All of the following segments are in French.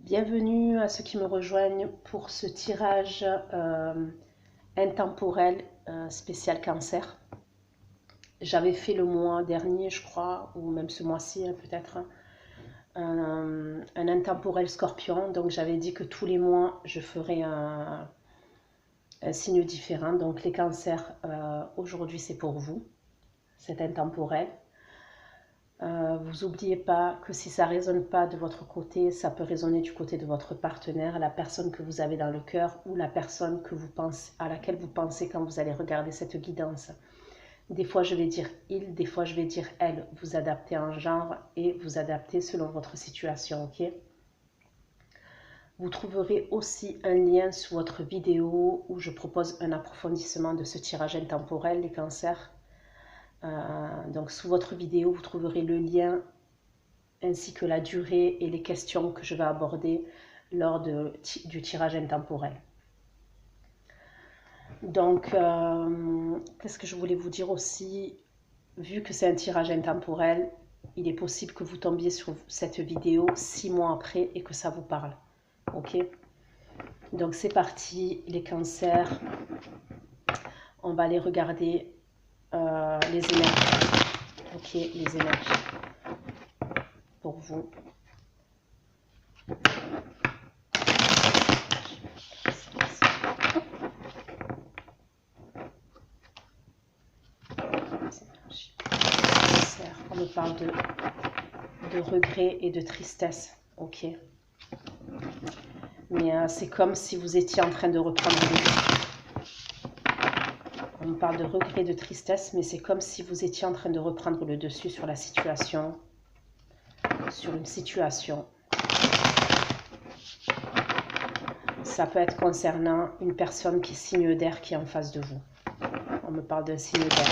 Bienvenue à ceux qui me rejoignent pour ce tirage intemporel spécial cancer. J'avais fait le mois dernier, je crois, ou même ce mois-ci peut-être, un intemporel scorpion. Donc j'avais dit que tous les mois, je ferais un signe différent. Donc les cancers, aujourd'hui c'est pour vous, c'est intemporel. Vous n'oubliez pas que si ça ne résonne pas de votre côté, ça peut résonner du côté de votre partenaire, la personne que vous avez dans le cœur ou la personne que vous pensez, à laquelle vous pensez quand vous allez regarder cette guidance. Des fois je vais dire il, des fois je vais dire elle. Vous adaptez en genre et vous adaptez selon votre situation, ok? Vous trouverez aussi un lien sous votre vidéo où je propose un approfondissement de ce tirage intemporel, les cancers. Donc sous votre vidéo, vous trouverez le lien ainsi que la durée et les questions que je vais aborder lors du tirage intemporel. Donc, qu'est-ce que je voulais vous dire aussi? Vu que c'est un tirage intemporel, il est possible que vous tombiez sur cette vidéo 6 mois après et que ça vous parle. Ok? Donc c'est parti, les cancers. On va aller regarder les énergies. Ok, les énergies pour vous. On me parle de regret et de tristesse, ok. Mais c'est comme si vous étiez en train de reprendre le dessus. On me parle de regret et de tristesse, mais c'est comme si vous étiez en train de reprendre le dessus sur la situation, sur une situation. Ça peut être concernant une personne qui est signe d'air qui est en face de vous. On me parle d'un signe d'air.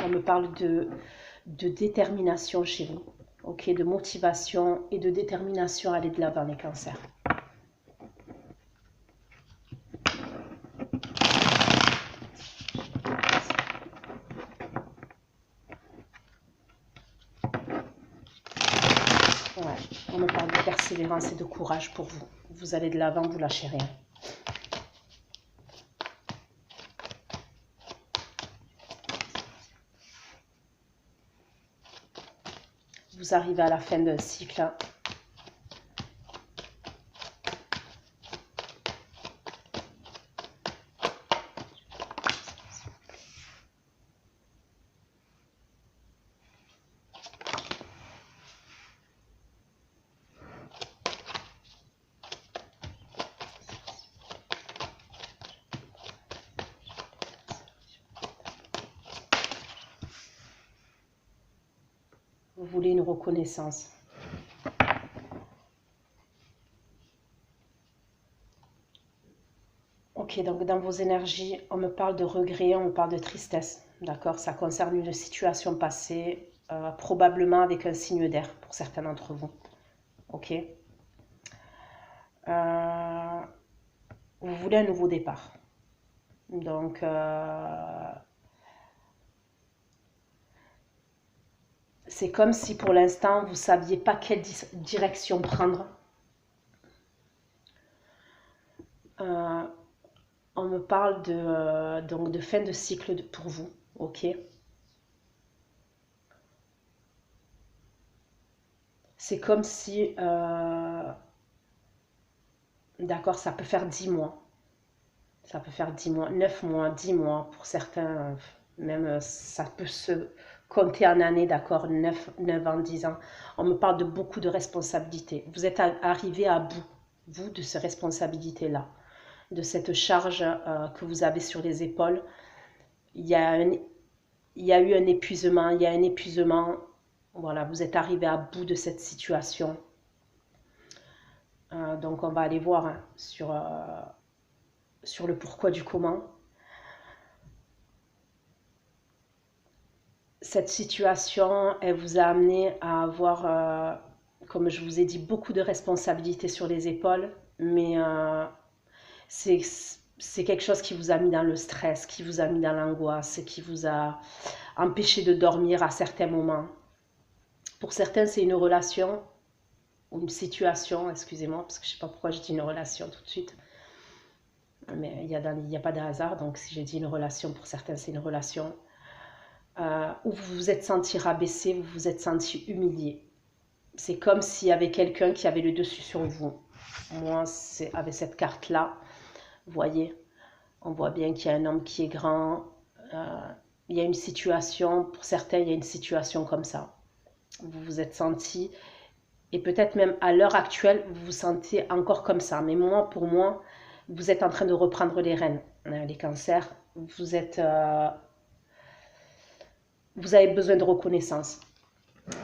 On me parle de détermination chez vous, ok, de motivation et de détermination à aller de l'avant, les cancers. Ouais, on me parle de persévérance et de courage pour vous. Vous allez de l'avant, vous lâchez rien. Vous arrivez à la fin d'un cycle. Vous voulez une reconnaissance. Ok, donc dans vos énergies, on me parle de regret, on me parle de tristesse. D'accord, ça concerne une situation passée, probablement avec un signe d'air pour certains d'entre vous. Ok. Vous voulez un nouveau départ. Donc, c'est comme si pour l'instant, vous ne saviez pas quelle direction prendre. On me parle donc de fin de cycle pour vous, ok? C'est comme si, d'accord, ça peut faire 10 mois. Ça peut faire 10 mois, 9 mois, 10 mois. Pour certains, même ça peut se compter en années, d'accord, 9 ans, 10 ans. On me parle de beaucoup de responsabilités. Vous êtes arrivé à bout, vous, de ces responsabilités-là, de cette charge que vous avez sur les épaules. Il y a eu un épuisement, il y a un épuisement. Voilà, vous êtes arrivé à bout de cette situation. Donc on va aller voir hein, sur le pourquoi du comment. Cette situation, elle vous a amené à avoir, comme je vous ai dit, beaucoup de responsabilités sur les épaules, mais c'est quelque chose qui vous a mis dans le stress, qui vous a mis dans l'angoisse, qui vous a empêché de dormir à certains moments. Pour certains, c'est une relation ou une situation, excusez-moi, parce que je ne sais pas pourquoi je dis une relation tout de suite. Mais il n'y a pas de hasard, donc si j'ai dit une relation, pour certains, c'est une relation où vous vous êtes senti rabaissé, vous vous êtes senti humilié. C'est comme s'il y avait quelqu'un qui avait le dessus sur vous. Moi, c'est avec cette carte-là, vous voyez, on voit bien qu'il y a un homme qui est grand. Il y a une situation, pour certains, il y a une situation comme ça. Vous vous êtes senti, et peut-être même à l'heure actuelle, vous vous sentez encore comme ça. Mais moi, pour moi, vous êtes en train de reprendre les rênes. Les cancers, vous avez besoin de reconnaissance.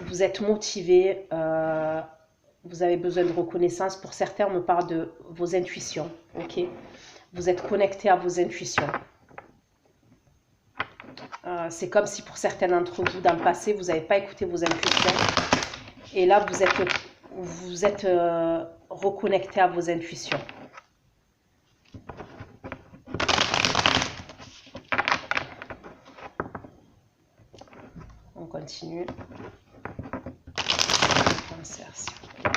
Vous êtes motivé, vous avez besoin de reconnaissance. Pour certains, on me parle de vos intuitions. Ok, vous êtes connecté à vos intuitions. C'est comme si pour certains d'entre vous, dans le passé, vous n'avez pas écouté vos intuitions. Et là, vous êtes reconnecté à vos intuitions. On continue. Cancer, s'il vous plaît.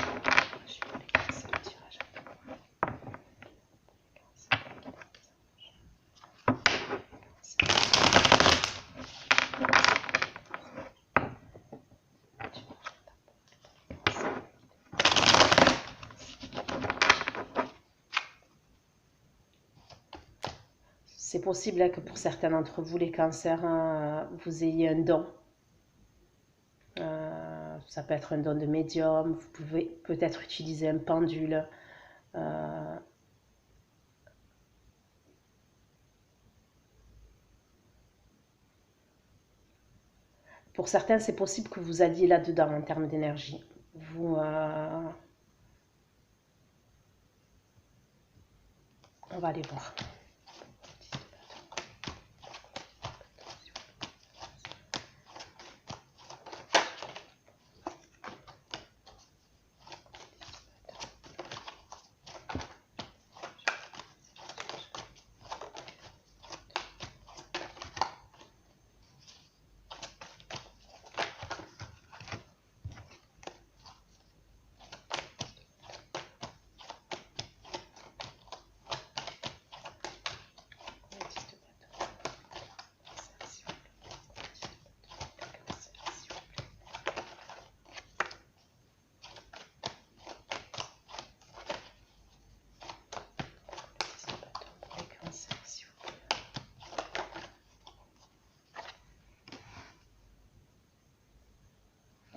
C'est possible que pour certains d'entre vous, les cancers, vous ayez un don. Ça peut être un don de médium, vous pouvez peut-être utiliser un pendule. Pour certains, c'est possible que vous alliez là-dedans en termes d'énergie. On va aller voir.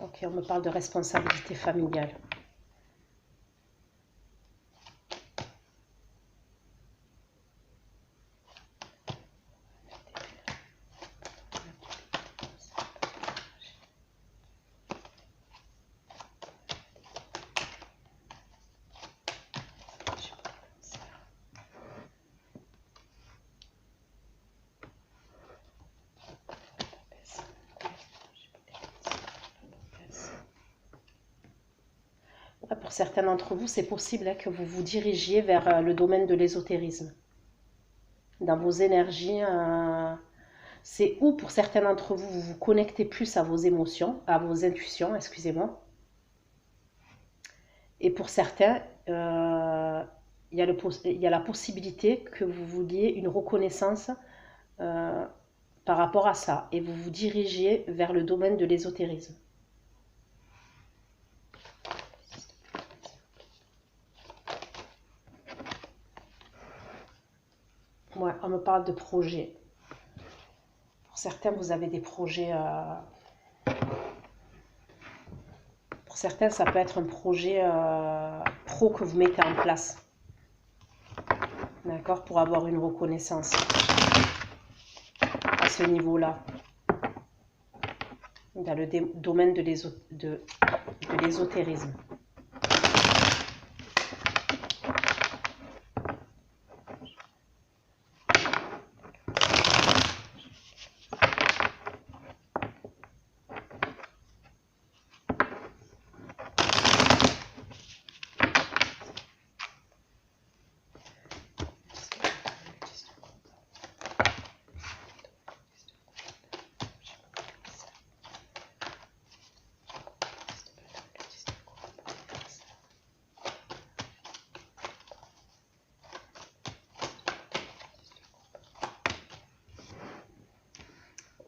Ok, on me parle de responsabilité familiale. Pour certains d'entre vous, c'est possible que vous vous dirigiez vers le domaine de l'ésotérisme. Dans vos énergies, c'est où pour certains d'entre vous, vous vous connectez plus à vos émotions, à vos intuitions, excusez-moi. Et pour certains, il y a la possibilité que vous vouliez une reconnaissance par rapport à ça. Et vous vous dirigiez vers le domaine de l'ésotérisme. Ouais, on me parle de projets. Pour certains, vous avez des projets. Pour certains, ça peut être un projet pro que vous mettez en place. D'accord, pour avoir une reconnaissance à ce niveau-là. Dans le domaine de l'ésotérisme.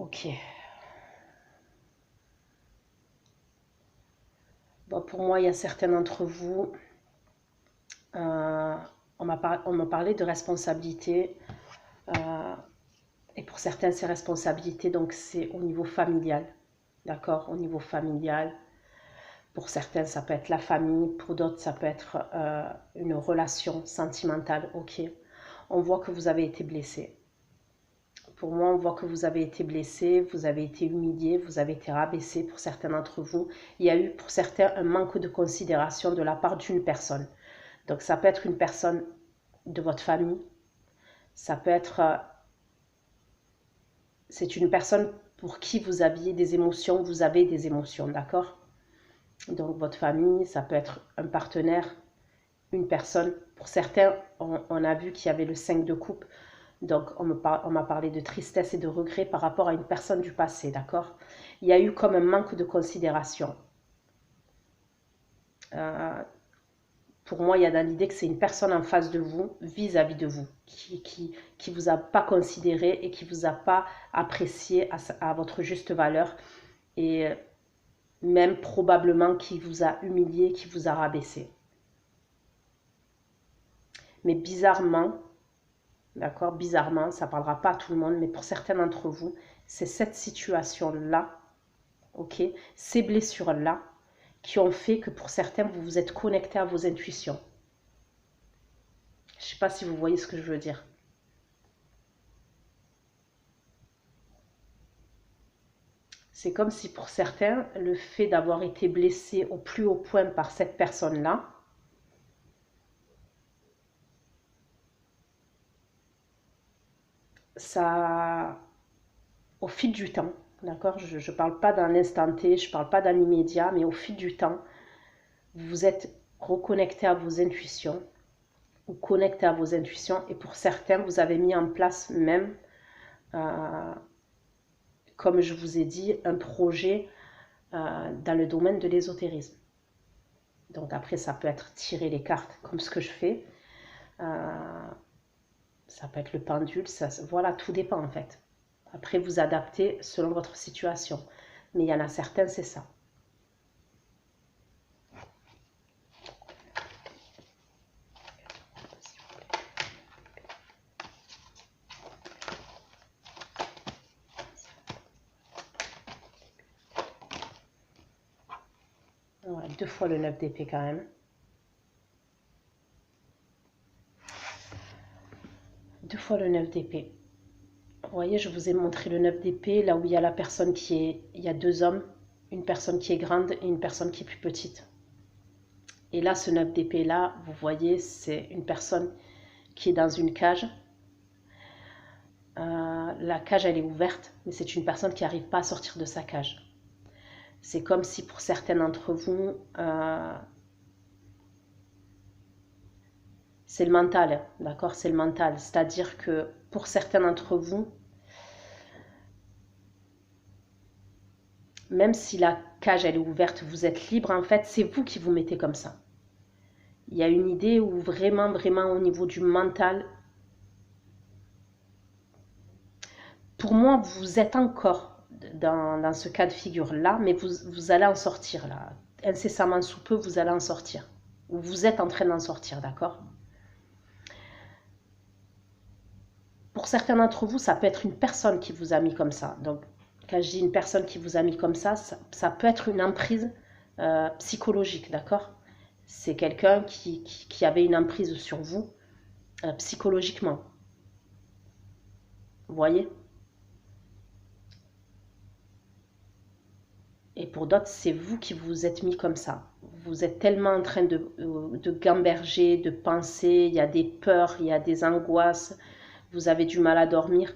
Ok. Bon, pour moi, il y a certains d'entre vous, on m'a parlé de responsabilité. Et pour certains, ces responsabilités, donc c'est au niveau familial. D'accord? Au niveau familial. Pour certains, ça peut être la famille. Pour d'autres, ça peut être une relation sentimentale. Ok. On voit que vous avez été blessé. Pour moi, on voit que vous avez été blessé, vous avez été humilié, vous avez été rabaissé pour certains d'entre vous. Il y a eu pour certains un manque de considération de la part d'une personne. Donc ça peut être une personne de votre famille, ça peut être... c'est une personne pour qui vous aviez des émotions, vous avez des émotions, d'accord? Donc votre famille, ça peut être un partenaire, une personne. Pour certains, on a vu qu'il y avait le 5 de coupe. Donc, on m'a parlé de tristesse et de regret par rapport à une personne du passé, d'accord? Il y a eu comme un manque de considération. Pour moi, il y a dans l'idée que c'est une personne en face de vous, vis-à-vis de vous, qui vous a pas considéré et qui vous a pas apprécié à votre juste valeur. Et même probablement qui vous a humilié, qui vous a rabaissé. Mais bizarrement, d'accord, bizarrement, ça ne parlera pas à tout le monde, mais pour certains d'entre vous, c'est cette situation-là, ok, ces blessures-là, qui ont fait que pour certains, vous vous êtes connecté à vos intuitions. Je ne sais pas si vous voyez ce que je veux dire. C'est comme si pour certains, le fait d'avoir été blessé au plus haut point par cette personne-là, ça, au fil du temps, d'accord, je ne parle pas d'un instant T, je ne parle pas d'un immédiat, mais au fil du temps, vous vous êtes reconnecté à vos intuitions, ou connecté à vos intuitions, et pour certains, vous avez mis en place même, comme je vous ai dit, un projet dans le domaine de l'ésotérisme. Donc après, ça peut être tirer les cartes, comme ce que je fais. Ça peut être le pendule, voilà, tout dépend en fait. Après, vous adaptez selon votre situation. Mais il y en a certains, c'est ça. Ouais, 2 fois le 9 d'épée quand même. 2 fois le 9 d'épée. Vous voyez, je vous ai montré le 9 d'épée, là où il y a la personne qui est... Il y a 2 hommes, une personne qui est grande et une personne qui est plus petite. Et là, ce 9 d'épée là, vous voyez, c'est une personne qui est dans une cage. La cage, elle est ouverte, mais c'est une personne qui n'arrive pas à sortir de sa cage. C'est comme si pour certains d'entre vous, c'est le mental, d'accord? C'est le mental. C'est-à-dire que pour certains d'entre vous, même si la cage, elle est ouverte, vous êtes libre, en fait, c'est vous qui vous mettez comme ça. Il y a une idée où vraiment, vraiment au niveau du mental, pour moi, vous êtes encore dans ce cas de figure-là, mais vous allez en sortir, là. Incessamment sous peu, vous allez en sortir. Ou vous êtes en train d'en sortir, d'accord? Pour certains d'entre vous, ça peut être une personne qui vous a mis comme ça. Donc, quand je dis une personne qui vous a mis comme ça peut être une emprise psychologique, d'accord? C'est quelqu'un qui avait une emprise sur vous psychologiquement. Vous voyez? Et pour d'autres, c'est vous qui vous êtes mis comme ça. Vous êtes tellement en train de gamberger, de penser, il y a des peurs, il y a des angoisses, vous avez du mal à dormir.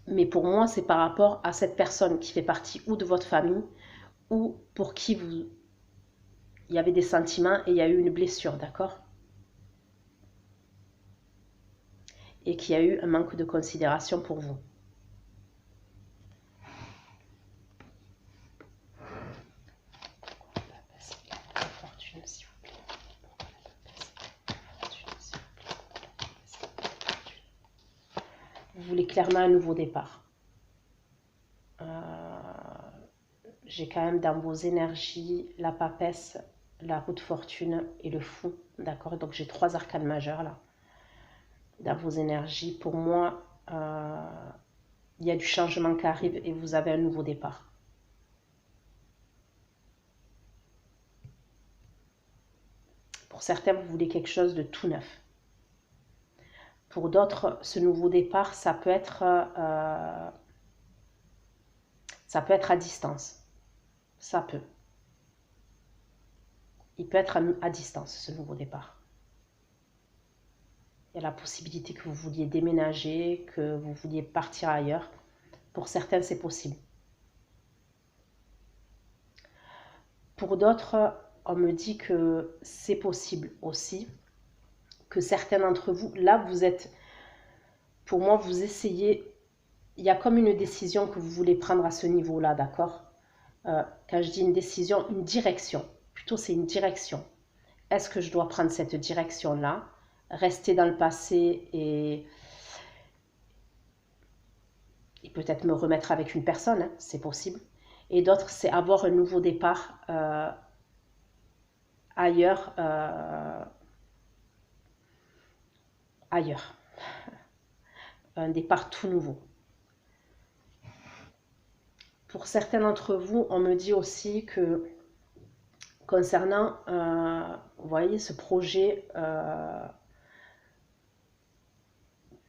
Mais pour moi, c'est par rapport à cette personne qui fait partie ou de votre famille, ou pour qui il y avait des sentiments et il y a eu une blessure, d'accord? Et qu'il y a eu un manque de considération pour vous. Vous voulez clairement un nouveau départ. j'ai quand même dans vos énergies la papesse, la roue de fortune et le fou, d'accord? Donc j'ai 3 arcanes majeures là, dans vos énergies. Pour moi, il y a du changement qui arrive et vous avez un nouveau départ. Pour certains, vous voulez quelque chose de tout neuf. Pour d'autres, ce nouveau départ, ça peut être à distance. Ça peut. Il peut être à distance, ce nouveau départ. Il y a la possibilité que vous vouliez déménager, que vous vouliez partir ailleurs. Pour certains, c'est possible. Pour d'autres, on me dit que c'est possible aussi, que certains d'entre vous, là, vous êtes, pour moi, vous essayez, il y a comme une décision que vous voulez prendre à ce niveau-là, d'accord? Quand je dis une décision, une direction, plutôt c'est une direction. Est-ce que je dois prendre cette direction-là, rester dans le passé et peut-être me remettre avec une personne, hein, c'est possible. Et d'autres, c'est avoir un nouveau départ ailleurs, ailleurs. Un départ tout nouveau. Pour certains d'entre vous, on me dit aussi que concernant, vous voyez, ce projet,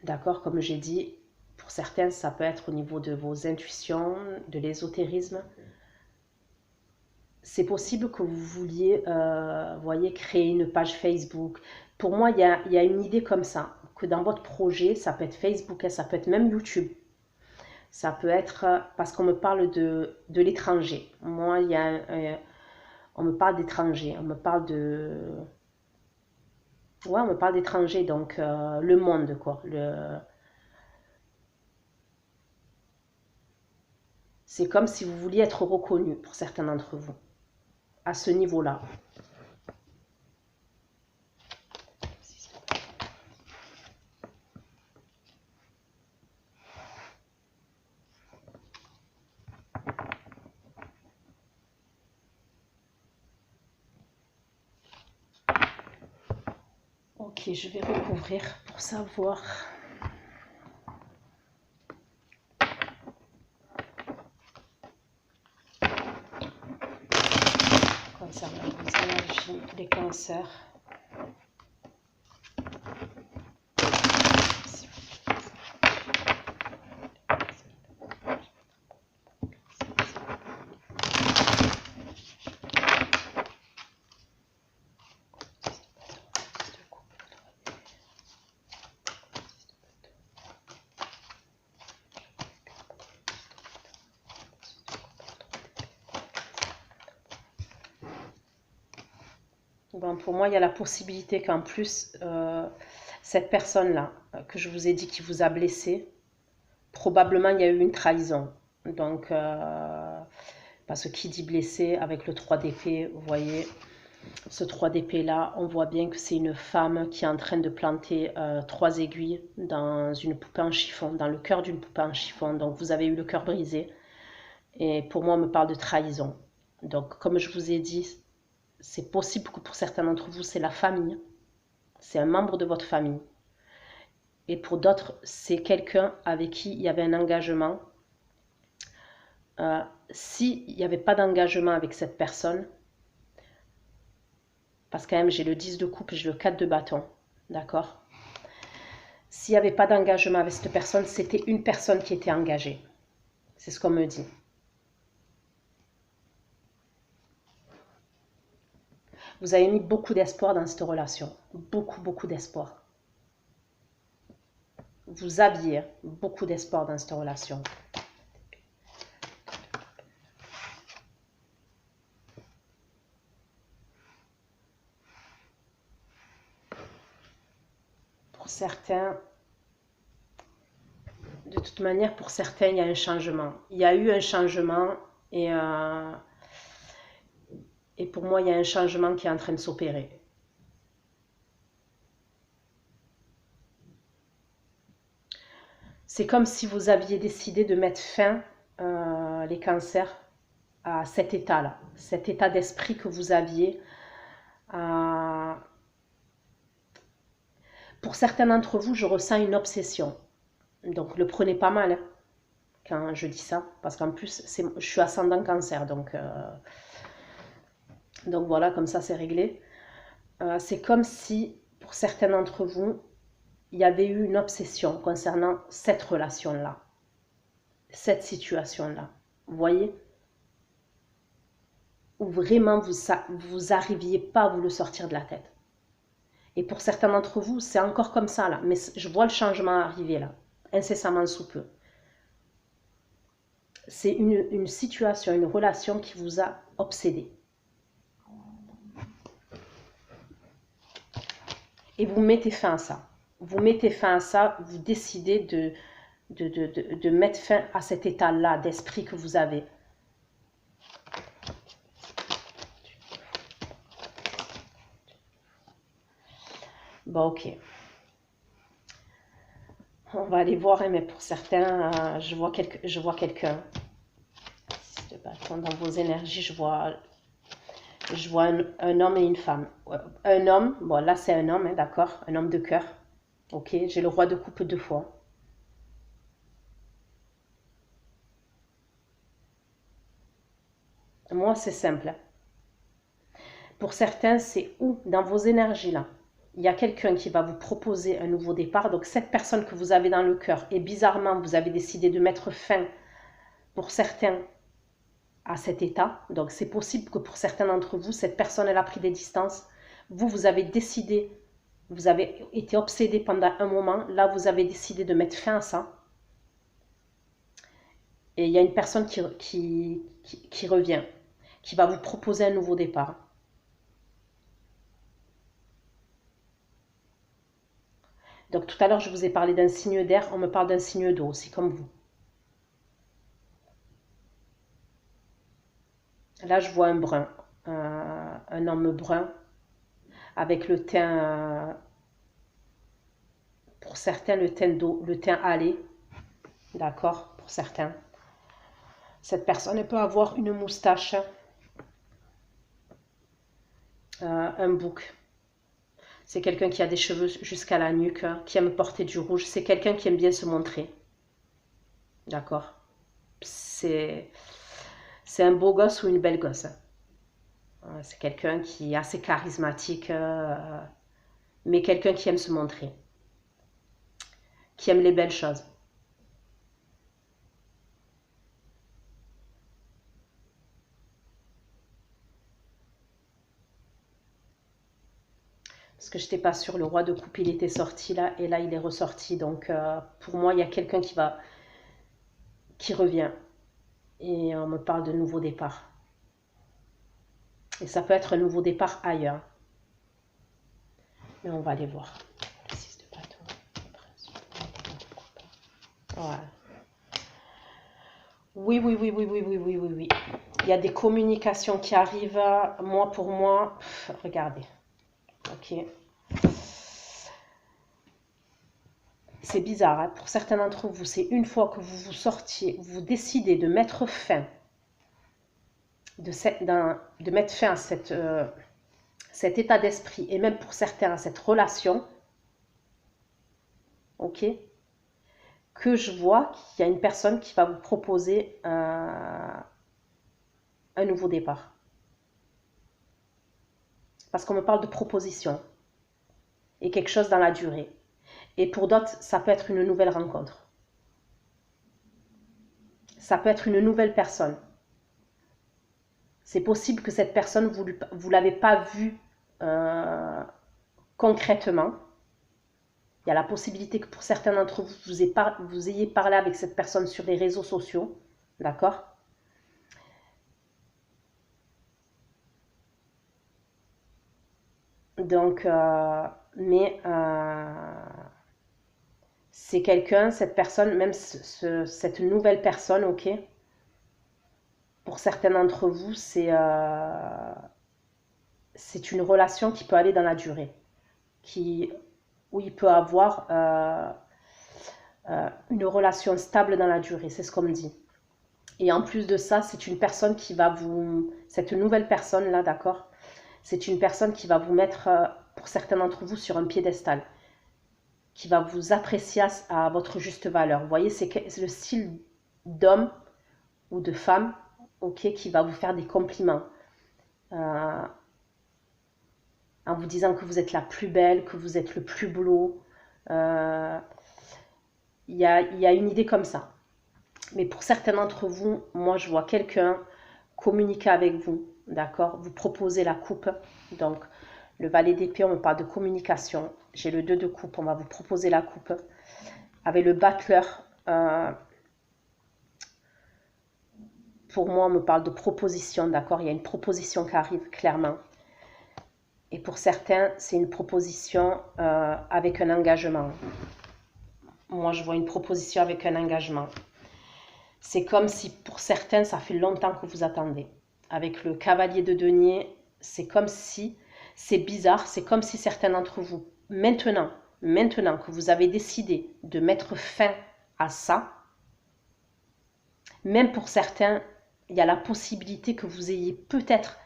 d'accord, comme j'ai dit, pour certains, ça peut être au niveau de vos intuitions, de l'ésotérisme. C'est possible que vous vouliez, voyez, créer une page Facebook. Pour moi, il y a une idée comme ça, que dans votre projet, ça peut être Facebook, ça peut être même YouTube. Ça peut être, parce qu'on me parle de l'étranger. Moi, on me parle d'étranger, on me parle de... Ouais, on me parle d'étranger, donc le monde, quoi. C'est comme si vous vouliez être reconnu pour certains d'entre vous, à ce niveau-là. Ok, je vais recouvrir pour savoir. Concernant les énergies, les cancers. Bon, pour moi, il y a la possibilité qu'en plus, cette personne-là, que je vous ai dit qui vous a blessé, probablement il y a eu une trahison. Donc, parce que qui dit blessé avec le 3 d'épée, vous voyez, ce 3 d'épée là, on voit bien que c'est une femme qui est en train de planter 3 aiguilles dans une poupée en chiffon, dans le cœur d'une poupée en chiffon. Donc vous avez eu le cœur brisé. Et pour moi, on me parle de trahison. Donc comme je vous ai dit, c'est possible que pour certains d'entre vous, c'est la famille. C'est un membre de votre famille. Et pour d'autres, c'est quelqu'un avec qui il y avait un engagement. S'il n'y avait pas d'engagement avec cette personne, parce que quand même j'ai le 10 de coupe et j'ai le 4 de bâton, d'accord? S'il n'y avait pas d'engagement avec cette personne, c'était une personne qui était engagée. C'est ce qu'on me dit. Vous avez mis beaucoup d'espoir dans cette relation. Beaucoup, beaucoup d'espoir. Vous aviez beaucoup d'espoir dans cette relation. Pour certains, de toute manière, pour certains, il y a un changement. Il y a eu un changement et pour moi, il y a un changement qui est en train de s'opérer. C'est comme si vous aviez décidé de mettre fin les cancers, à cet état-là, cet état d'esprit que vous aviez. Pour certains d'entre vous, je ressens une obsession. Donc, le prenez pas mal hein, quand je dis ça, parce qu'en plus, je suis ascendant cancer, donc voilà, comme ça, c'est réglé. C'est comme si, pour certains d'entre vous, il y avait eu une obsession concernant cette relation-là, cette situation-là. Vous voyez? Où vraiment vous arriviez pas à vous le sortir de la tête. Et pour certains d'entre vous, c'est encore comme ça là, mais je vois le changement arriver là, incessamment sous peu. C'est une situation, une relation qui vous a obsédé. Et vous mettez fin à ça. Vous mettez fin à ça, vous décidez de mettre fin à cet état-là d'esprit que vous avez. Bon, ok. On va aller voir, mais pour certains, je vois quelqu'un. Dans vos énergies, je vois un homme et une femme. Un homme, bon là c'est un homme, hein, d'accord, un homme de cœur. Ok, j'ai le roi de coupe 2 fois. Moi, c'est simple. Pour certains, c'est où dans vos énergies là, il y a quelqu'un qui va vous proposer un nouveau départ. Donc cette personne que vous avez dans le cœur, et bizarrement, vous avez décidé de mettre fin, pour certains, à cet état. Donc c'est possible que pour certains d'entre vous, cette personne, elle a pris des distances. Vous avez décidé, vous avez été obsédé pendant un moment. Là, vous avez décidé de mettre fin à ça. Et il y a une personne qui revient, qui va vous proposer un nouveau départ. Donc tout à l'heure, je vous ai parlé d'un signe d'air, on me parle d'un signe d'eau aussi, comme vous. Là, je vois un brun, un homme brun, avec le teint, pour certains, le teint d'eau, le teint hâlé, d'accord, pour certains. Cette personne peut avoir une moustache, un bouc. C'est quelqu'un qui a des cheveux jusqu'à la nuque, qui aime porter du rouge. C'est quelqu'un qui aime bien se montrer. D'accord? C'est un beau gosse ou une belle gosse. C'est quelqu'un qui est assez charismatique, mais quelqu'un qui aime se montrer. Qui aime les belles choses. Parce que je n'étais pas sûre, le roi de coupe, il était sorti là, et là, il est ressorti. Donc, pour moi, il y a quelqu'un qui revient. Et on me parle de nouveau départ. Et ça peut être un nouveau départ ailleurs. Mais on va aller voir. Le 6 de bâton. Ouais. Oui, oui, oui, oui, oui, oui, oui, oui, oui. Il y a des communications qui arrivent. Moi, pour moi, regardez. Ok. C'est bizarre, hein. Pour certains d'entre vous, c'est une fois que vous sortiez, vous décidez de mettre fin, de mettre fin à cet état d'esprit, et même pour certains à cette relation, ok, que je vois qu'il y a une personne qui va vous proposer un nouveau départ. Parce qu'on me parle de proposition et quelque chose dans la durée. Et pour d'autres, ça peut être une nouvelle rencontre. Ça peut être une nouvelle personne. C'est possible que cette personne, vous ne l'avez pas vue concrètement. Il y a la possibilité que pour certains d'entre vous, vous ayez parlé avec cette personne sur les réseaux sociaux. D'accord? Donc, mais c'est quelqu'un, cette personne, même cette nouvelle personne, ok? Pour certains d'entre vous, c'est une relation qui peut aller dans la durée, où il peut avoir une relation stable dans la durée, c'est ce qu'on me dit. Et en plus de ça, c'est une personne qui va vous... Cette nouvelle personne-là, d'accord? C'est une personne qui va vous mettre, pour certains d'entre vous, sur un piédestal, qui va vous apprécier à votre juste valeur. Vous voyez, c'est le style d'homme ou de femme, ok, qui va vous faire des compliments. En vous disant que vous êtes la plus belle, que vous êtes le plus beau. Il y a une idée comme ça. Mais pour certains d'entre vous, moi je vois quelqu'un communiquer avec vous, d'accord? Vous proposez la coupe. Donc le valet d'épée, on me parle de communication. J'ai le 2 de coupe, on va vous proposer la coupe. Avec le battleur, pour moi on me parle de proposition, d'accord? Il y a une proposition qui arrive clairement. Et pour certains, c'est une proposition avec un engagement. Moi, je vois une proposition avec un engagement. C'est comme si, pour certains, ça fait longtemps que vous attendez. Avec le cavalier de denier, c'est comme si, c'est bizarre, c'est comme si certains d'entre vous, maintenant que vous avez décidé de mettre fin à ça, même pour certains, il y a la possibilité que vous ayez peut-être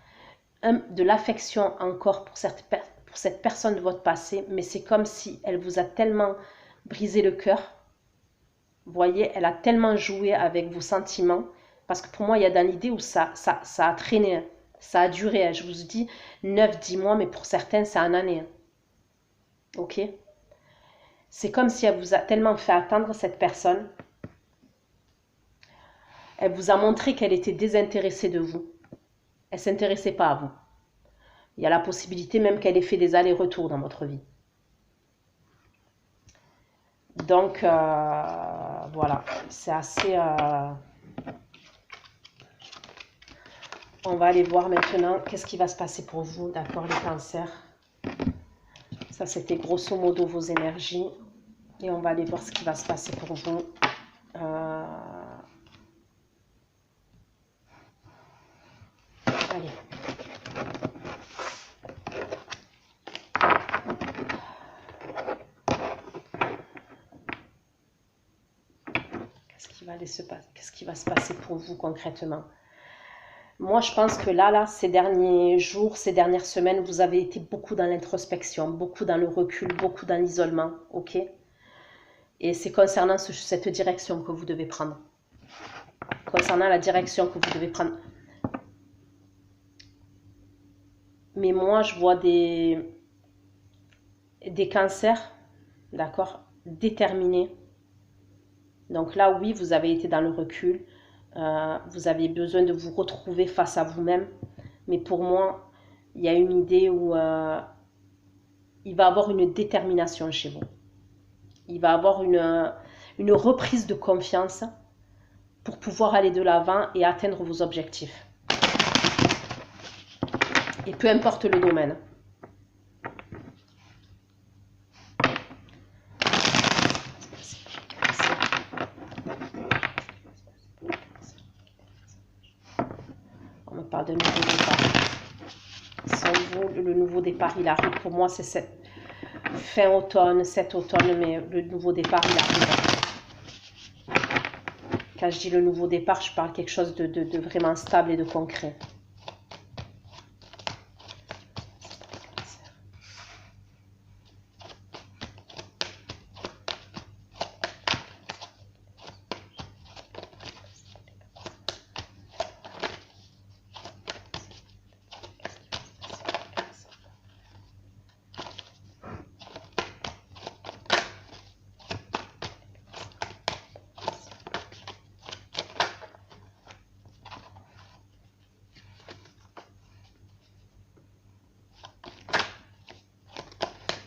de l'affection encore pour cette personne de votre passé, mais c'est comme si elle vous a tellement brisé le cœur. Vous voyez, elle a tellement joué avec vos sentiments, parce que pour moi, il y a dans l'idée où ça a traîné, ça a duré. Je vous dis 9-10 mois, mais pour certains, c'est une année. Ok? C'est comme si elle vous a tellement fait attendre, cette personne. Elle vous a montré qu'elle était désintéressée de vous. Elle ne s'intéressait pas à vous. Il y a la possibilité même qu'elle ait fait des allers-retours dans votre vie. Donc, voilà, c'est assez... On va aller voir maintenant qu'est-ce qui va se passer pour vous, d'accord, les cancers. Ça, c'était grosso modo vos énergies. Et on va aller voir ce qui va se passer pour vous. Allez. Qu'est-ce qui va se passer pour vous concrètement? Moi, je pense que là, ces derniers jours, ces dernières semaines, vous avez été beaucoup dans l'introspection, beaucoup dans le recul, beaucoup dans l'isolement, ok? Et c'est concernant cette direction que vous devez prendre. Concernant la direction que vous devez prendre. Mais moi, je vois des cancers, d'accord, déterminés. Donc là, oui, vous avez été dans le recul. Vous avez besoin de vous retrouver face à vous-même. Mais pour moi, il y a une idée où il va y avoir une détermination chez vous. Il va y avoir une reprise de confiance pour pouvoir aller de l'avant et atteindre vos objectifs. Et peu importe le domaine. On me parle de nouveau départ. Sans vous, le nouveau départ, il arrive. Pour moi, c'est cette fin automne, cet automne, mais le nouveau départ, il arrive. Quand je dis le nouveau départ, je parle quelque chose de vraiment stable et de concret.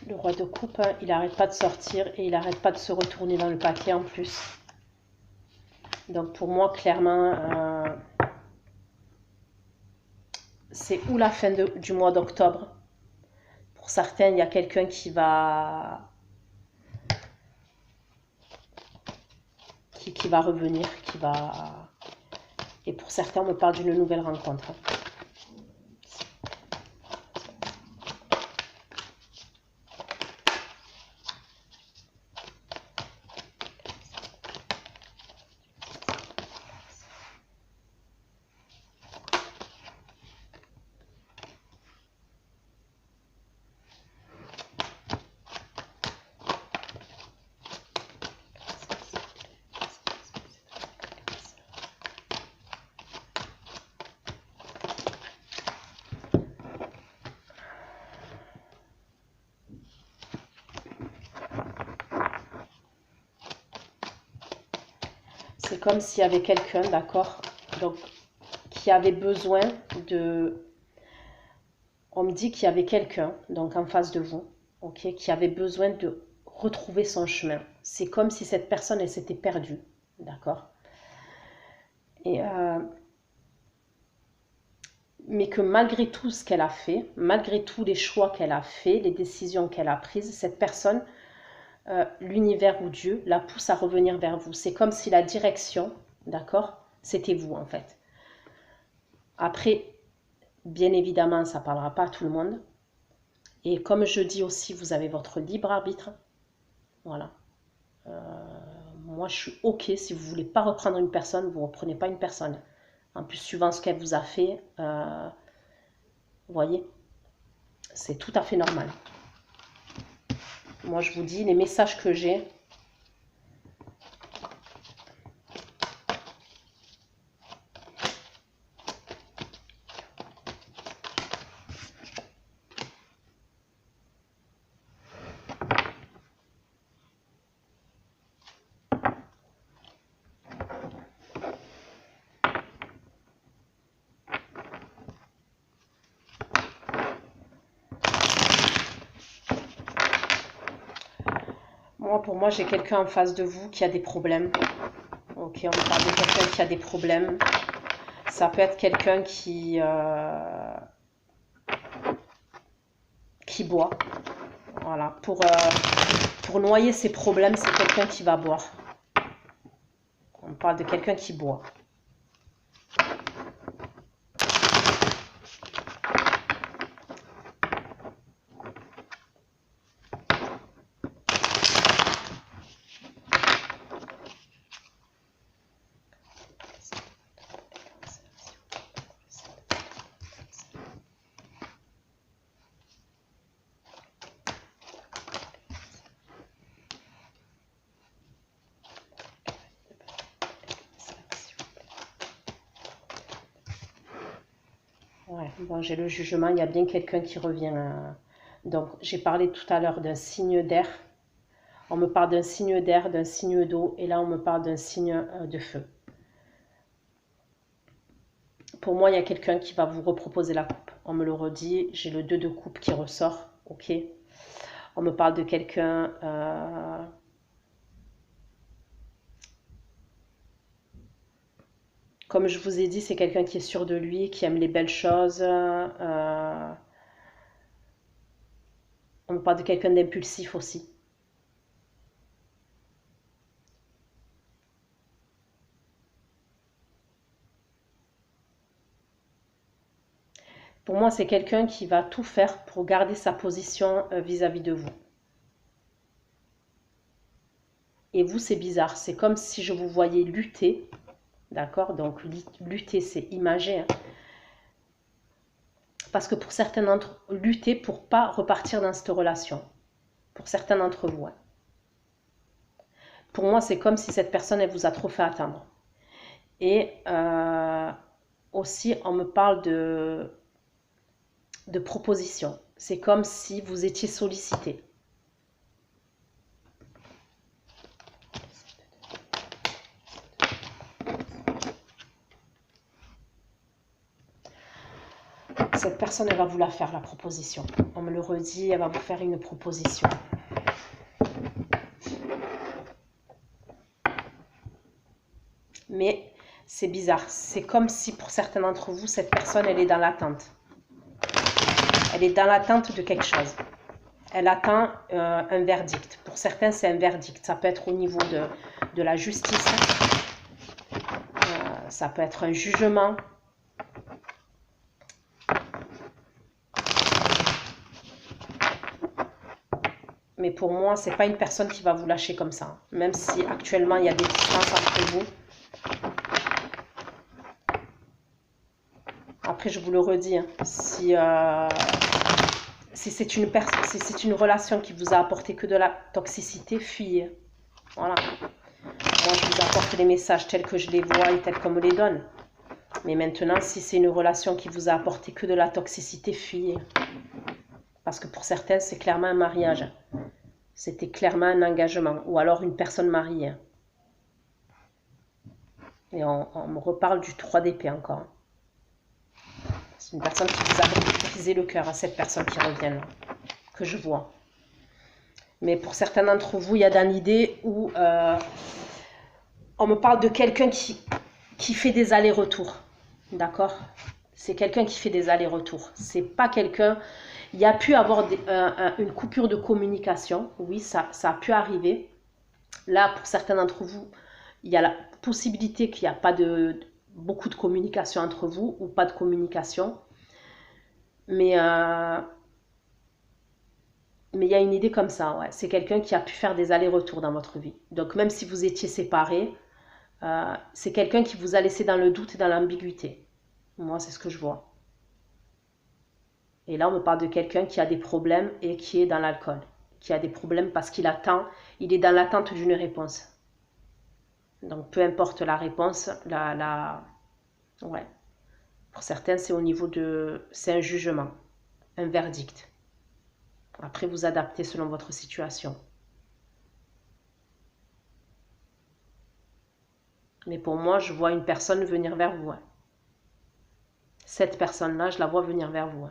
Le roi de coupe, hein, il n'arrête pas de sortir et il n'arrête pas de se retourner dans le paquet en plus. Donc pour moi, clairement, c'est ou la fin du mois d'octobre. Pour certains, il y a quelqu'un qui va revenir, et pour certains, on me parle d'une nouvelle rencontre. C'est comme s'il y avait quelqu'un, d'accord, donc qui avait besoin de... On me dit qu'il y avait quelqu'un, donc en face de vous, ok, qui avait besoin de retrouver son chemin. C'est comme si cette personne, elle s'était perdue, d'accord. Et mais que malgré tout ce qu'elle a fait, malgré tous les choix qu'elle a fait, les décisions qu'elle a prises, cette personne, l'univers ou Dieu, la pousse à revenir vers vous. C'est comme si la direction, d'accord, c'était vous en fait. Après, bien évidemment, ça ne parlera pas à tout le monde. Et comme je dis aussi, vous avez votre libre arbitre. Voilà. Moi, je suis OK. Si vous ne voulez pas reprendre une personne, vous ne reprenez pas une personne. En plus, suivant ce qu'elle vous a fait, vous voyez, c'est tout à fait normal. Moi, je vous dis, les messages que j'ai, pour moi, j'ai quelqu'un en face de vous qui a des problèmes. Ok, on parle de quelqu'un qui a des problèmes. Ça peut être quelqu'un qui boit. Voilà. Pour noyer ses problèmes, c'est quelqu'un qui va boire. On parle de quelqu'un qui boit. Ouais, bon, j'ai le jugement, il y a bien quelqu'un qui revient. Donc, j'ai parlé tout à l'heure d'un signe d'air. On me parle d'un signe d'air, d'un signe d'eau, et là, on me parle d'un signe de feu. Pour moi, il y a quelqu'un qui va vous reproposer la coupe. On me le redit, j'ai le 2 de coupe qui ressort, ok. On me parle de quelqu'un... Comme je vous ai dit, c'est quelqu'un qui est sûr de lui, qui aime les belles choses. On me parle de quelqu'un d'impulsif aussi. Pour moi, c'est quelqu'un qui va tout faire pour garder sa position vis-à-vis de vous. Et vous, c'est bizarre. C'est comme si je vous voyais lutter. D'accord? Donc, lutter, c'est imagé. Hein. Parce que pour certains d'entre eux, lutter pour ne pas repartir dans cette relation. Pour certains d'entre vous. Hein. Pour moi, c'est comme si cette personne, elle vous a trop fait attendre. Et aussi, on me parle de propositions. C'est comme si vous étiez sollicité. Cette personne, elle va vous la faire, la proposition. On me le redit, elle va vous faire une proposition. Mais c'est bizarre. C'est comme si pour certains d'entre vous, cette personne, elle est dans l'attente. Elle est dans l'attente de quelque chose. Elle attend un verdict. Pour certains, c'est un verdict. Ça peut être au niveau de la justice. Ça peut être un jugement. Mais pour moi, ce n'est pas une personne qui va vous lâcher comme ça. Même si actuellement, il y a des distances entre vous. Après, je vous le redis, hein, si c'est une relation qui vous a apporté que de la toxicité, fuyez. Voilà. Moi, je vous apporte les messages tels que je les vois et tels qu'on me les donne. Mais maintenant, si c'est une relation qui vous a apporté que de la toxicité, fuyez. Parce que pour certains, c'est clairement un mariage. C'était clairement un engagement. Ou alors une personne mariée. Et on me reparle du 3 d'épée encore. C'est une personne qui vous a brisé le cœur, à cette personne qui revient là, que je vois. Mais pour certains d'entre vous, il y a dans l'idée où on me parle de quelqu'un qui fait des allers-retours. D'accord? C'est quelqu'un qui fait des allers-retours. C'est pas quelqu'un... Il y a pu avoir une coupure de communication. Oui, ça a pu arriver. Là, pour certains d'entre vous, il y a la possibilité qu'il n'y a pas beaucoup de communication entre vous ou pas de communication. Mais il y a une idée comme ça, ouais. C'est quelqu'un qui a pu faire des allers-retours dans votre vie. Donc même si vous étiez séparés, c'est quelqu'un qui vous a laissé dans le doute et dans l'ambiguïté. Moi, c'est ce que je vois. Et là, on me parle de quelqu'un qui a des problèmes et qui est dans l'alcool. Qui a des problèmes parce qu'il attend, il est dans l'attente d'une réponse. Donc peu importe la réponse, ouais. Pour certains, c'est au niveau c'est un jugement, un verdict. Après, vous adaptez selon votre situation. Mais pour moi, je vois une personne venir vers vous. Cette personne-là, je la vois venir vers vous.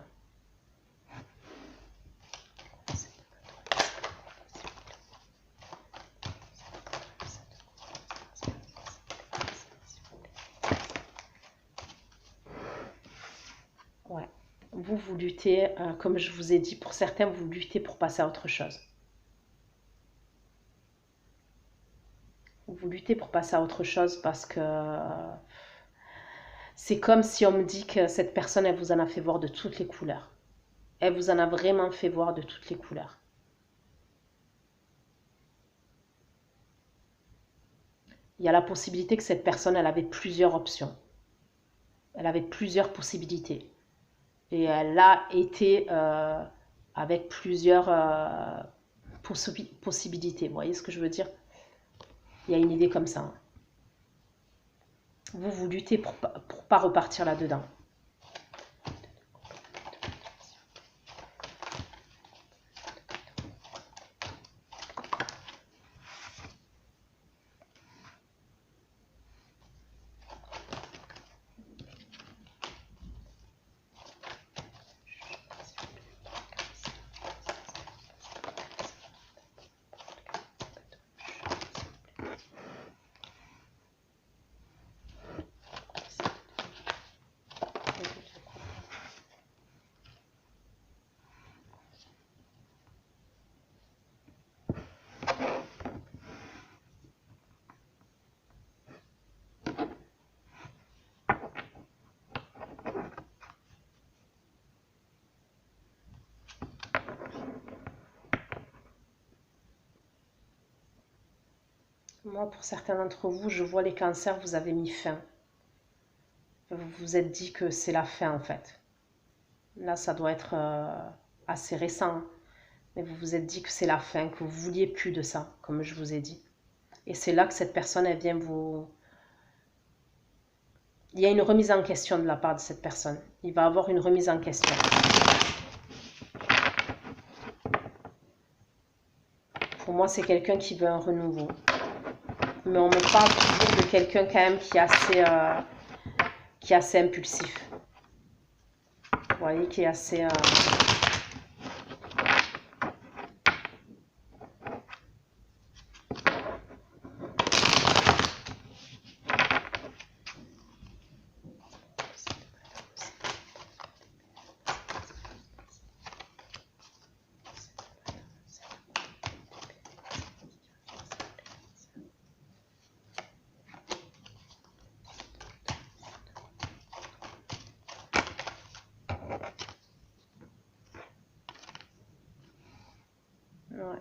Ouais. Vous luttez, comme je vous ai dit, pour certains, vous luttez pour passer à autre chose. Vous luttez pour passer à autre chose parce que c'est comme si on me dit que cette personne, elle vous en a fait voir de toutes les couleurs. Elle vous en a vraiment fait voir de toutes les couleurs. Il y a la possibilité que cette personne, elle avait plusieurs options. Elle avait plusieurs possibilités. Et elle a été avec plusieurs possibilités. Vous voyez ce que je veux dire? Il y a une idée comme ça. Vous luttez pour pas repartir là-dedans. Moi, pour certains d'entre vous, je vois les cancers, vous avez mis fin. Vous vous êtes dit que c'est la fin en fait. Là, ça doit être assez récent. Mais vous vous êtes dit que c'est la fin, que vous vouliez plus de ça, comme je vous ai dit. Et c'est là que cette personne, elle vient vous... Il y a une remise en question de la part de cette personne. Il va avoir une remise en question. Pour moi, c'est quelqu'un qui veut un renouveau. Mais on me parle toujours de quelqu'un quand même qui est assez impulsif. Vous voyez, qui est assez... Ouais.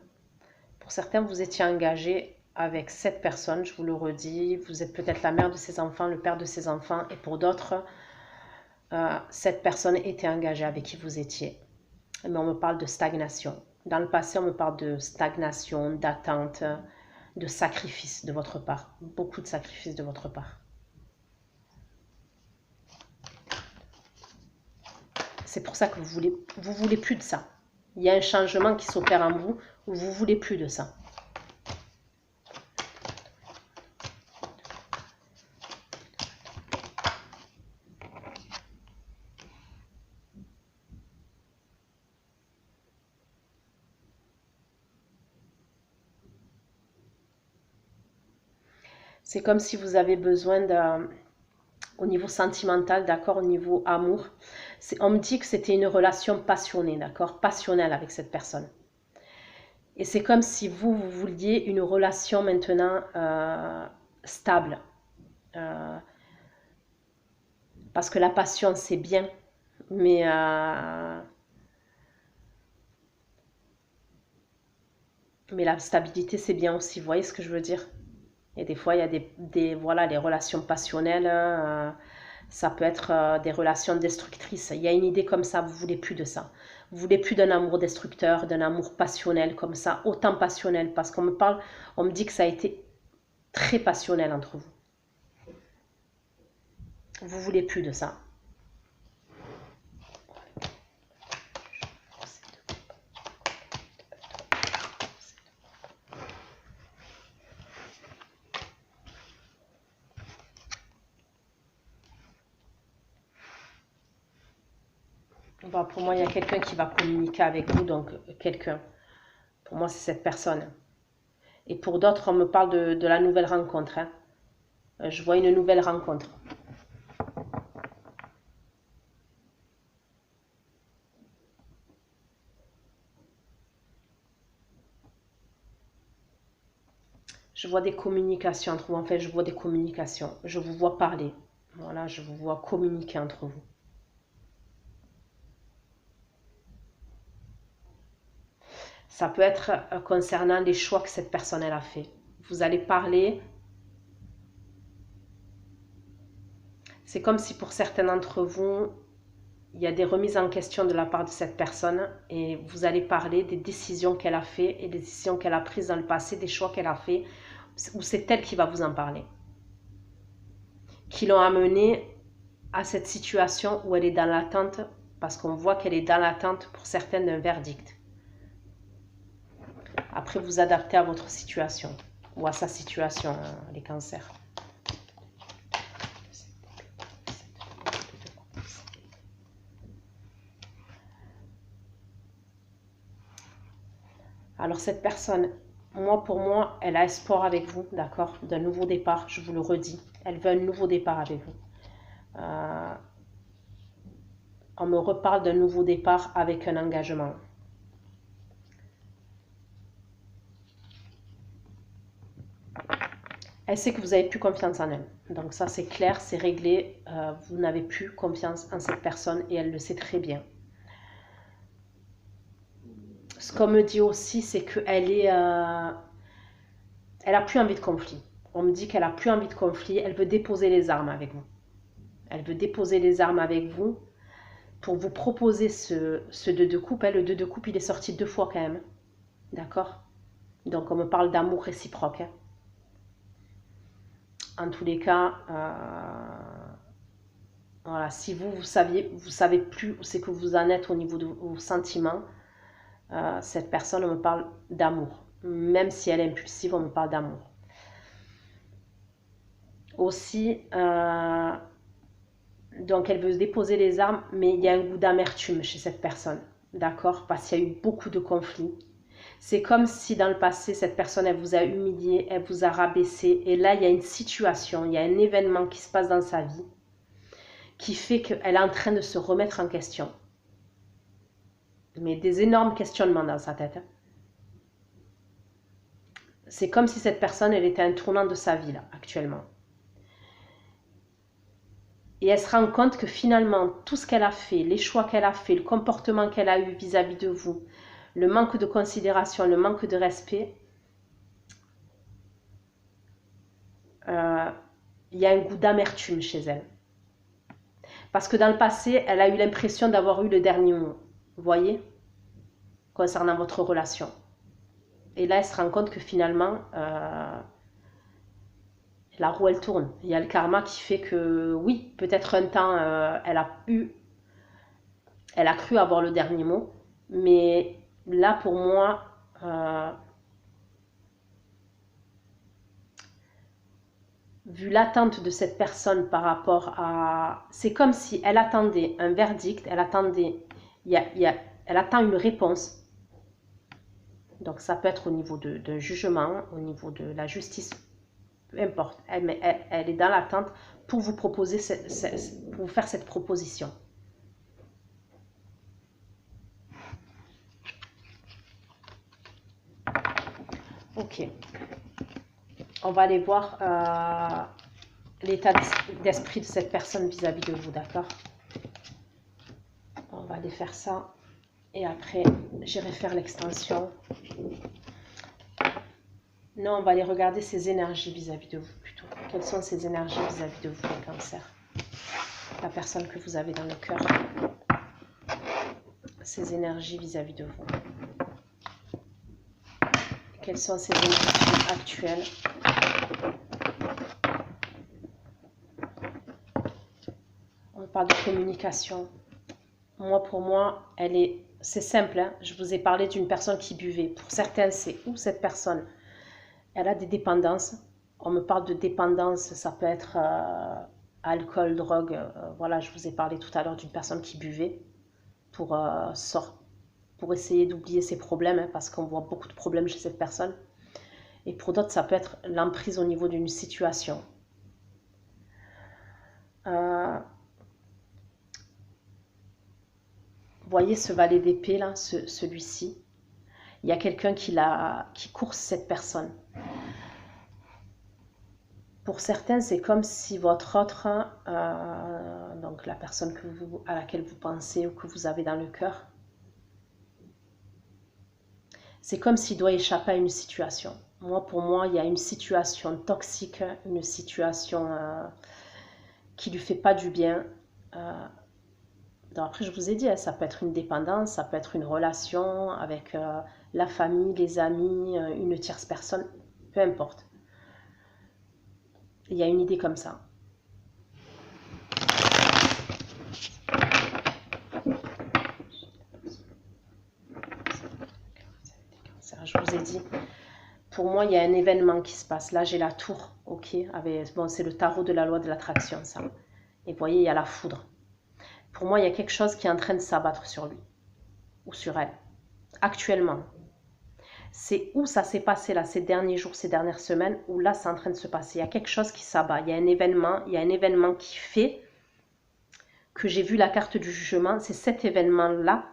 Pour certains, vous étiez engagé avec cette personne, je vous le redis. Vous êtes peut-être la mère de ses enfants, le père de ses enfants. Et pour d'autres, cette personne était engagée avec qui vous étiez. Mais on me parle de stagnation. Dans le passé, on me parle de stagnation, d'attente, de sacrifice de votre part. Beaucoup de sacrifices de votre part. C'est pour ça que vous voulez plus de ça. Il y a un changement qui s'opère en vous où vous voulez plus de ça. C'est comme si vous avez besoin d'un... Au niveau sentimental, d'accord, au niveau amour. On me dit que c'était une relation passionnée, d'accord, passionnelle avec cette personne. Et c'est comme si vous vouliez une relation maintenant stable. Euh, parce que la passion, c'est bien, mais la stabilité, c'est bien aussi. Vous voyez ce que je veux dire? Et des fois, il y a voilà, les relations passionnelles, ça peut être des relations destructrices. Il y a une idée comme ça, vous voulez plus de ça. Vous voulez plus d'un amour destructeur, d'un amour passionnel comme ça, autant passionnel, parce qu'on me parle, on me dit que ça a été très passionnel entre vous. Vous voulez plus de ça. Bon, pour moi, il y a quelqu'un qui va communiquer avec vous, donc quelqu'un. Pour moi, c'est cette personne. Et pour d'autres, on me parle de la nouvelle rencontre. Hein. Je vois une nouvelle rencontre. Je vois des communications entre vous. En fait, je vois des communications. Je vous vois parler. Voilà, je vous vois communiquer entre vous. Ça peut être concernant les choix que cette personne elle a fait. Vous allez parler. C'est comme si pour certains d'entre vous, il y a des remises en question de la part de cette personne et vous allez parler des décisions qu'elle a fait et des décisions qu'elle a prises dans le passé, des choix qu'elle a fait, ou c'est elle qui va vous en parler, qui l'ont amenée à cette situation où elle est dans l'attente, parce qu'on voit qu'elle est dans l'attente pour certaines d'un verdict. Après, vous adaptez à votre situation ou à sa situation, les cancers. Alors cette personne, pour moi, elle a espoir avec vous, d'accord, d'un nouveau départ, je vous le redis. Elle veut un nouveau départ avec vous. On me reparle d'un nouveau départ avec un engagement. Elle sait que vous n'avez plus confiance en elle. Donc ça, c'est clair, c'est réglé. Vous n'avez plus confiance en cette personne et elle le sait très bien. Ce qu'on me dit aussi, c'est qu'elle est... elle a plus envie de conflit. On me dit qu'elle a plus envie de conflit. Elle veut déposer les armes avec vous. Elle veut déposer les armes avec vous pour vous proposer ce 2 de coupe. Le 2 de coupe, il est sorti 2 fois quand même. D'accord? Donc on me parle d'amour réciproque. Hein. En tous les cas, voilà, si vous savez plus où c'est que vous en êtes au niveau de vos sentiments, cette personne, on me parle d'amour. Même si elle est impulsive, on me parle d'amour. Aussi, donc elle veut se déposer les armes, mais il y a un goût d'amertume chez cette personne, d'accord? Parce qu'il y a eu beaucoup de conflits. C'est comme si dans le passé, cette personne, elle vous a humilié, elle vous a rabaissé, et là, il y a une situation, il y a un événement qui se passe dans sa vie, qui fait qu'elle est en train de se remettre en question. Mais des énormes questionnements dans sa tête. C'est comme si cette personne, elle était à un tournant de sa vie, là, actuellement. Et elle se rend compte que finalement, tout ce qu'elle a fait, les choix qu'elle a fait, le comportement qu'elle a eu vis-à-vis de vous, le manque de considération, le manque de respect, il y a un goût d'amertume chez elle. Parce que dans le passé, elle a eu l'impression d'avoir eu le dernier mot. Vous voyez? Concernant votre relation. Et là, elle se rend compte que finalement, la roue, elle tourne. Il y a le karma qui fait que, oui, peut-être un temps, elle a cru avoir le dernier mot. Mais là, pour moi, vu l'attente de cette personne par rapport à... C'est comme si elle attendait un verdict, elle attendait... elle attend une réponse. Donc ça peut être au niveau d'un jugement, au niveau de la justice, peu importe. Elle est dans l'attente pour vous proposer, pour vous faire cette proposition. Ok. On va aller voir l'état d'esprit de cette personne vis-à-vis de vous, d'accord? On va aller faire ça. Et après, j'irai faire l'extension. Non, on va aller regarder ses énergies vis-à-vis de vous, plutôt. Quelles sont ces énergies vis-à-vis de vous, les cancers? La personne que vous avez dans le cœur. Ces énergies vis-à-vis de vous. Quelles sont ces énergies actuelles? On parle de communication. Moi, pour moi, c'est simple. Hein. Je vous ai parlé d'une personne qui buvait. Pour certains, c'est où cette personne? Elle a des dépendances. On me parle de dépendance. Ça peut être alcool, drogue. Voilà, je vous ai parlé tout à l'heure d'une personne qui buvait pour essayer d'oublier ses problèmes, hein, parce qu'on voit beaucoup de problèmes chez cette personne. Et pour d'autres, ça peut être l'emprise au niveau d'une situation. Voyez ce valet d'épée là, celui-ci. Il y a quelqu'un qui course cette personne. Pour certains, c'est comme si votre autre, donc la personne à laquelle vous pensez ou que vous avez dans le cœur, c'est comme s'il doit échapper à une situation. Pour moi, il y a une situation toxique, une situation qui ne lui fait pas du bien. Donc après, je vous ai dit, ça peut être une dépendance, ça peut être une relation avec la famille, les amis, une tierce personne, peu importe. Il y a une idée comme ça. Je vous ai dit, pour moi, il y a un événement qui se passe. Là, j'ai la tour, ok, bon, c'est le tarot de la loi de l'attraction, ça. Et vous voyez, il y a la foudre. Pour moi, il y a quelque chose qui est en train de s'abattre sur lui ou sur elle, actuellement. C'est où ça s'est passé là, ces derniers jours, ces dernières semaines, où là, c'est en train de se passer. Il y a quelque chose qui s'abat, il y a un événement qui fait que j'ai vu la carte du jugement. C'est cet événement-là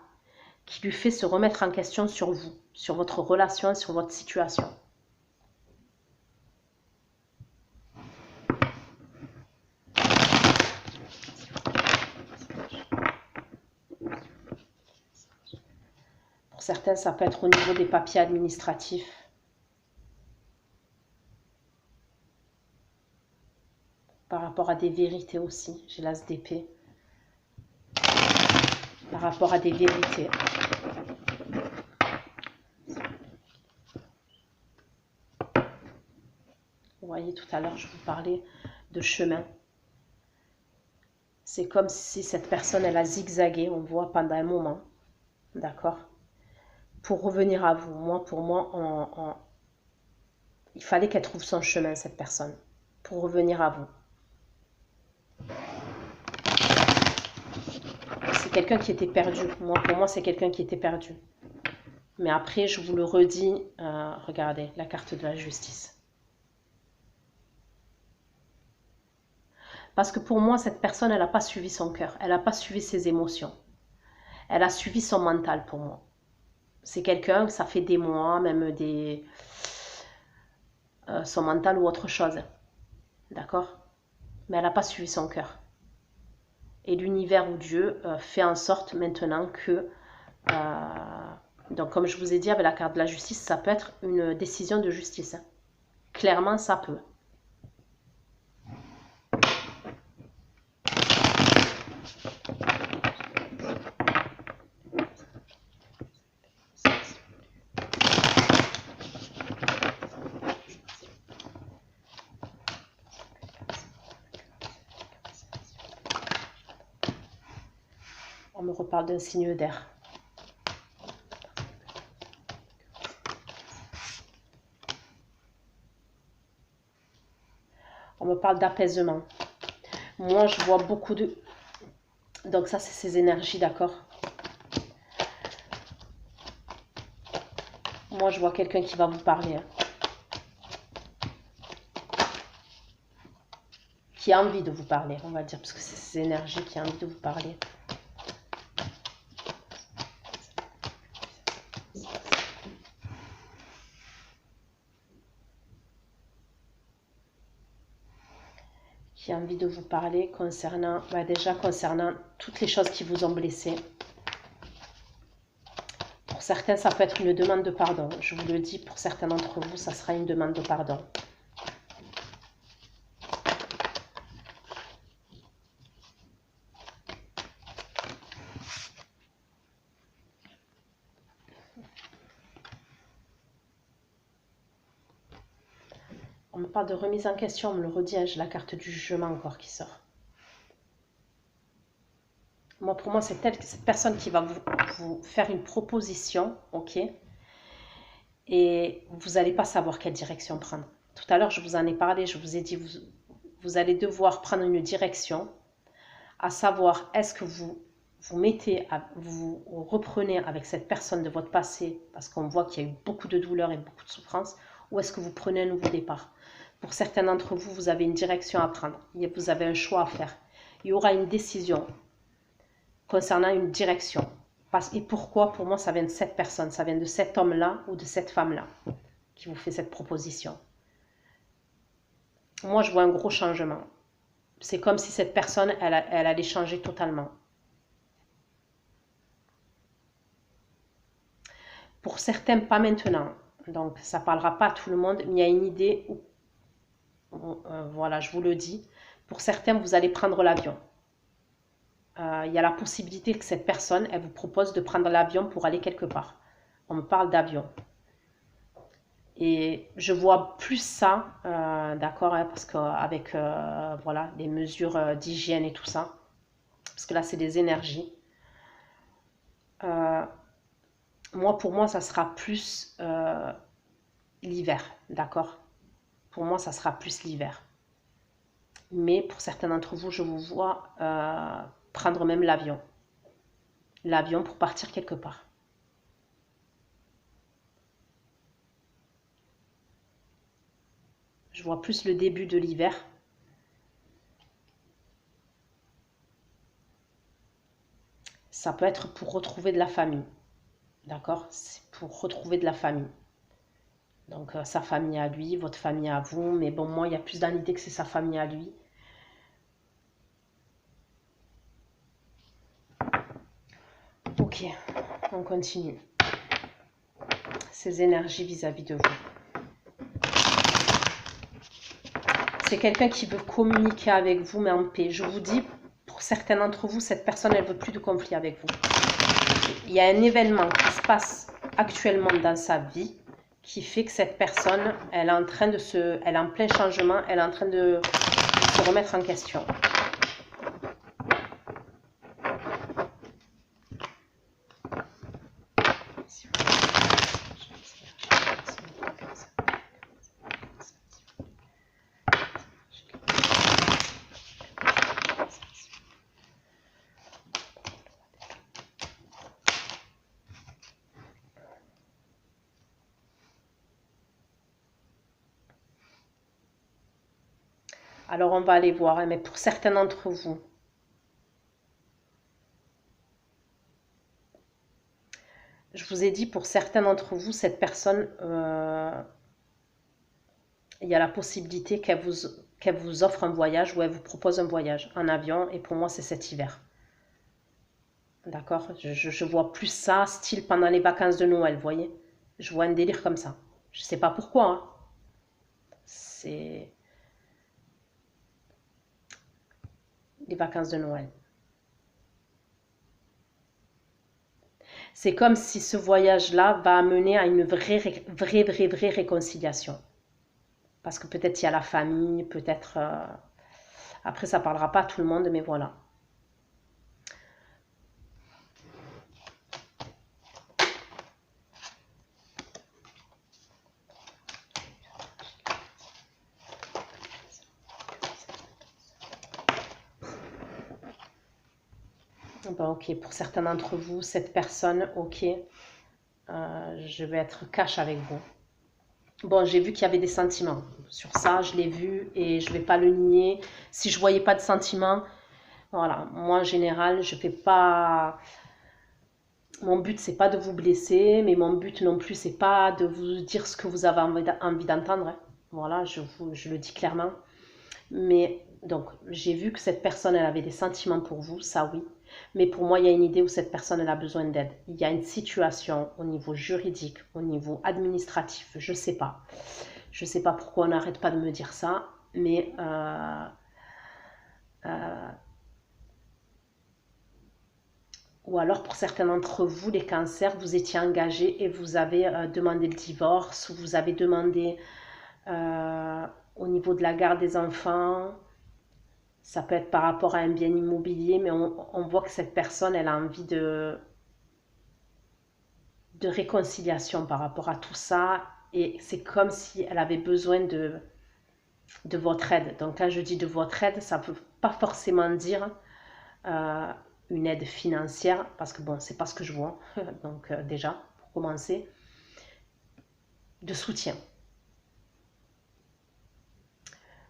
qui lui fait se remettre en question sur vous, sur votre relation, sur votre situation. Pour certains, ça peut être au niveau des papiers administratifs. Par rapport à des vérités aussi, j'ai l'as d'épée. Par rapport à des vérités. Vous voyez, tout à l'heure, je vous parlais de chemin. C'est comme si cette personne, elle a zigzagué, on voit, pendant un moment. D'accord? Pour revenir à vous. Pour moi, il fallait qu'elle trouve son chemin, cette personne, pour revenir à vous. C'est quelqu'un qui était perdu. Pour moi, c'est quelqu'un qui était perdu. Mais après, je vous le redis, regardez, la carte de la justice. Parce que pour moi, cette personne, elle n'a pas suivi son cœur. Elle n'a pas suivi ses émotions. Elle a suivi son mental, pour moi. C'est quelqu'un, ça fait des mois, même son mental ou autre chose. D'accord? Mais elle n'a pas suivi son cœur. Et l'univers ou Dieu fait en sorte maintenant que... donc comme je vous ai dit, avec la carte de la justice, ça peut être une décision de justice. Hein. Clairement, ça peut. On me reparle d'un signe d'air. On me parle d'apaisement. Moi, je vois beaucoup de... Donc ça, c'est ces énergies, d'accord? Moi, je vois quelqu'un qui va vous parler. Hein. qui a envie de vous parler, on va dire, parce que c'est ces énergies qui a envie de vous parler. Qui a envie de vous parler concernant, déjà concernant toutes les choses qui vous ont blessé. Pour certains, ça peut être une demande de pardon. Je vous le dis, pour certains d'entre vous, ça sera une demande de pardon. On me parle de remise en question, on me le redit, hein, j'ai la carte du jugement encore qui sort. Moi, pour moi, c'est cette personne qui va vous faire une proposition, ok? Et vous n'allez pas savoir quelle direction prendre. Tout à l'heure, je vous en ai parlé, je vous ai dit, vous allez devoir prendre une direction, à savoir, est-ce que vous vous reprenez avec cette personne de votre passé, parce qu'on voit qu'il y a eu beaucoup de douleur et beaucoup de souffrance, ou est-ce que vous prenez un nouveau départ? Pour certains d'entre vous, vous avez une direction à prendre, vous avez un choix à faire. Il y aura une décision concernant une direction. Et pourquoi? Pour moi, ça vient de cette personne, ça vient de cet homme-là ou de cette femme-là qui vous fait cette proposition. Moi, je vois un gros changement. C'est comme si cette personne, elle allait changer totalement. Pour certains, pas maintenant. Donc, ça ne parlera pas à tout le monde, mais il y a une idée où, voilà, je vous le dis. Pour certains, vous allez prendre l'avion. Il y a la possibilité que cette personne, elle vous propose de prendre l'avion pour aller quelque part. On me parle d'avion. Et je vois plus ça, d'accord, hein, parce qu'avec voilà, les mesures d'hygiène et tout ça, parce que là, c'est des énergies. Pour moi, ça sera plus l'hiver, d'accord? Pour moi, ça sera plus l'hiver. Mais pour certains d'entre vous, je vous vois prendre même l'avion. L'avion pour partir quelque part. Je vois plus le début de l'hiver. Ça peut être pour retrouver de la famille. D'accord? C'est pour retrouver de la famille. Donc, sa famille à lui, votre famille à vous. Mais bon, moi, il y a plus dans l'idée que c'est sa famille à lui. Ok, on continue. Ces énergies vis-à-vis de vous. C'est quelqu'un qui veut communiquer avec vous, mais en paix. Je vous dis, pour certains d'entre vous, cette personne, elle ne veut plus de conflit avec vous. Il y a un événement qui se passe actuellement dans sa vie qui fait que cette personne, elle est en plein changement, elle est en train de se remettre en question. Alors, on va aller voir, hein, mais pour certains d'entre vous, je vous ai dit, pour certains d'entre vous, cette personne, il y a la possibilité qu'elle vous offre un voyage ou elle vous propose un voyage en avion, et pour moi, c'est cet hiver. D'accord? Je vois plus ça, style pendant les vacances de Noël, vous voyez? Je vois un délire comme ça. Je ne sais pas pourquoi, hein. C'est les vacances de Noël. C'est comme si ce voyage-là va amener à une vraie réconciliation. Parce que peut-être il y a la famille, peut-être... Après, ça ne parlera pas à tout le monde, mais voilà. Bon, ok, pour certains d'entre vous, cette personne, ok, je vais être cash avec vous. Bon, j'ai vu qu'il y avait des sentiments. Sur ça, je l'ai vu et je ne vais pas le nier. Si je ne voyais pas de sentiments, voilà, moi en général, je fais pas. Mon but, c'est pas de vous blesser, mais mon but non plus, c'est pas de vous dire ce que vous avez envie d'entendre, hein. Voilà, je le dis clairement. Mais donc, j'ai vu que cette personne, elle avait des sentiments pour vous, ça oui. Mais pour moi, il y a une idée où cette personne, elle a besoin d'aide. Il y a une situation au niveau juridique, au niveau administratif, je sais pas. Je sais pas pourquoi on n'arrête pas de me dire ça, mais euh, ou alors pour certains d'entre vous, les cancers, vous étiez engagés et vous avez demandé le divorce, ou vous avez demandé euh, au niveau de la garde des enfants. Ça peut être par rapport à un bien immobilier, mais on voit que cette personne, elle a envie de réconciliation par rapport à tout ça. Et c'est comme si elle avait besoin de votre aide. Donc quand je dis de votre aide, ça ne peut pas forcément dire euh, une aide financière, parce que bon, c'est pas ce que je vois. Donc déjà, pour commencer, de soutien,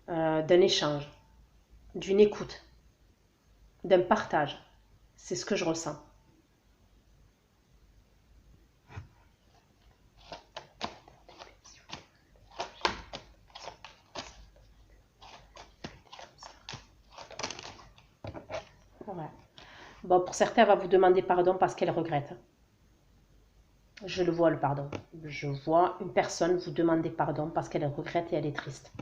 d'un échange, d'une écoute, d'un partage. C'est ce que je ressens. Ouais. Bon, pour certains, elle va vous demander pardon parce qu'elle regrette. Je le vois, le pardon. Je vois une personne vous demander pardon parce qu'elle regrette et elle est triste.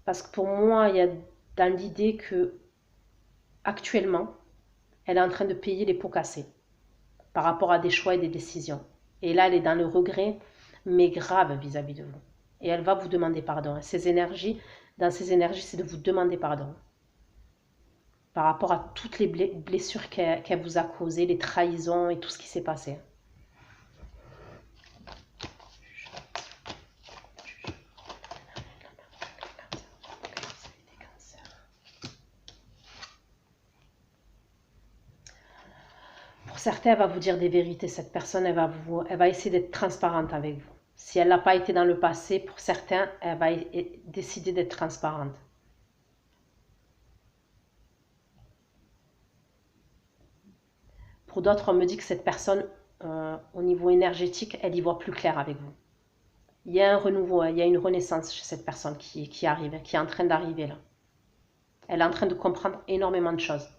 Parce que pour moi, il y a dans l'idée que actuellement, elle est en train de payer les pots cassés par rapport à des choix et des décisions. Et là, elle est dans le regret, mais grave vis-à-vis de vous. Et elle va vous demander pardon. Dans ses énergies, c'est de vous demander pardon par rapport à toutes les blessures qu'elle vous a causées, les trahisons et tout ce qui s'est passé. Pour certains, elle va vous dire des vérités. Cette personne, elle va essayer d'être transparente avec vous. Si elle n'a pas été dans le passé, pour certains, elle va décider d'être transparente. Pour d'autres, on me dit que cette personne, au niveau énergétique, elle y voit plus clair avec vous. Il y a un renouveau, il y a une renaissance chez cette personne qui arrive, qui est en train d'arriver là. Elle est en train de comprendre énormément de choses.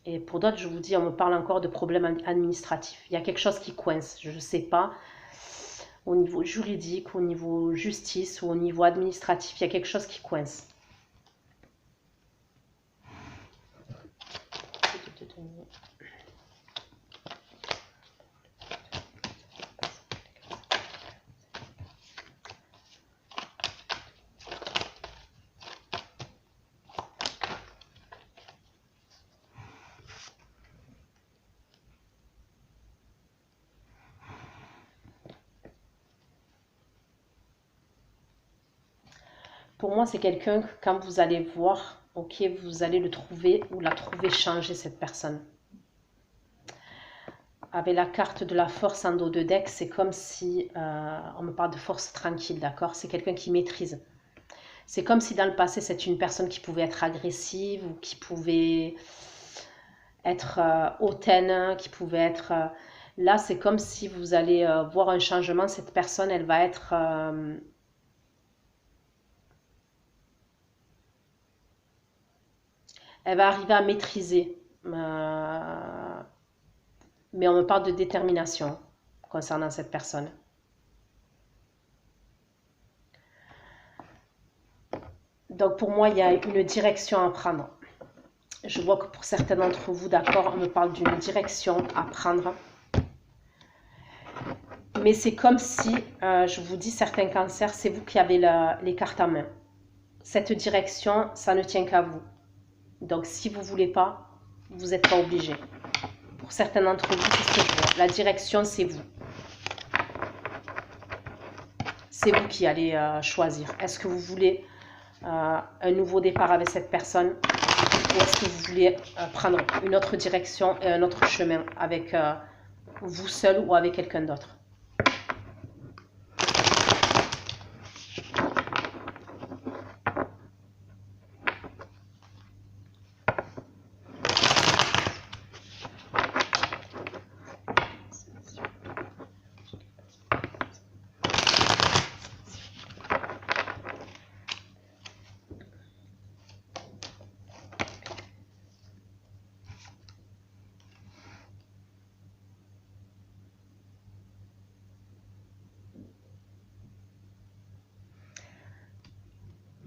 Et pour d'autres, je vous dis, on me parle encore de problèmes administratifs. Il y a quelque chose qui coince, je ne sais pas, au niveau juridique, au niveau justice ou au niveau administratif, il y a quelque chose qui coince. Pour moi, c'est quelqu'un que quand vous allez voir, ok, vous allez le trouver ou la trouver changer cette personne. Avec la carte de la force en dos de deck, c'est comme si, on me parle de force tranquille, d'accord? C'est quelqu'un qui maîtrise. C'est comme si dans le passé, c'est une personne qui pouvait être agressive ou qui pouvait être hautaine, qui pouvait être... là, c'est comme si vous allez voir un changement. Cette personne, elle va être... elle va arriver à maîtriser. Mais on me parle de détermination concernant cette personne. Donc pour moi, il y a une direction à prendre. Je vois que pour certains d'entre vous, d'accord, on me parle d'une direction à prendre. Mais c'est comme si, je vous dis, certains cancers, c'est vous qui avez les cartes en main. Cette direction, ça ne tient qu'à vous. Donc si vous ne voulez pas, vous n'êtes pas obligé. Pour certains d'entre vous, c'est ce que je vois. La direction, c'est vous. c'est vous qui allez choisir. Est-ce que vous voulez un nouveau départ avec cette personne ou est-ce que vous voulez prendre une autre direction et un autre chemin avec vous seul ou avec quelqu'un d'autre?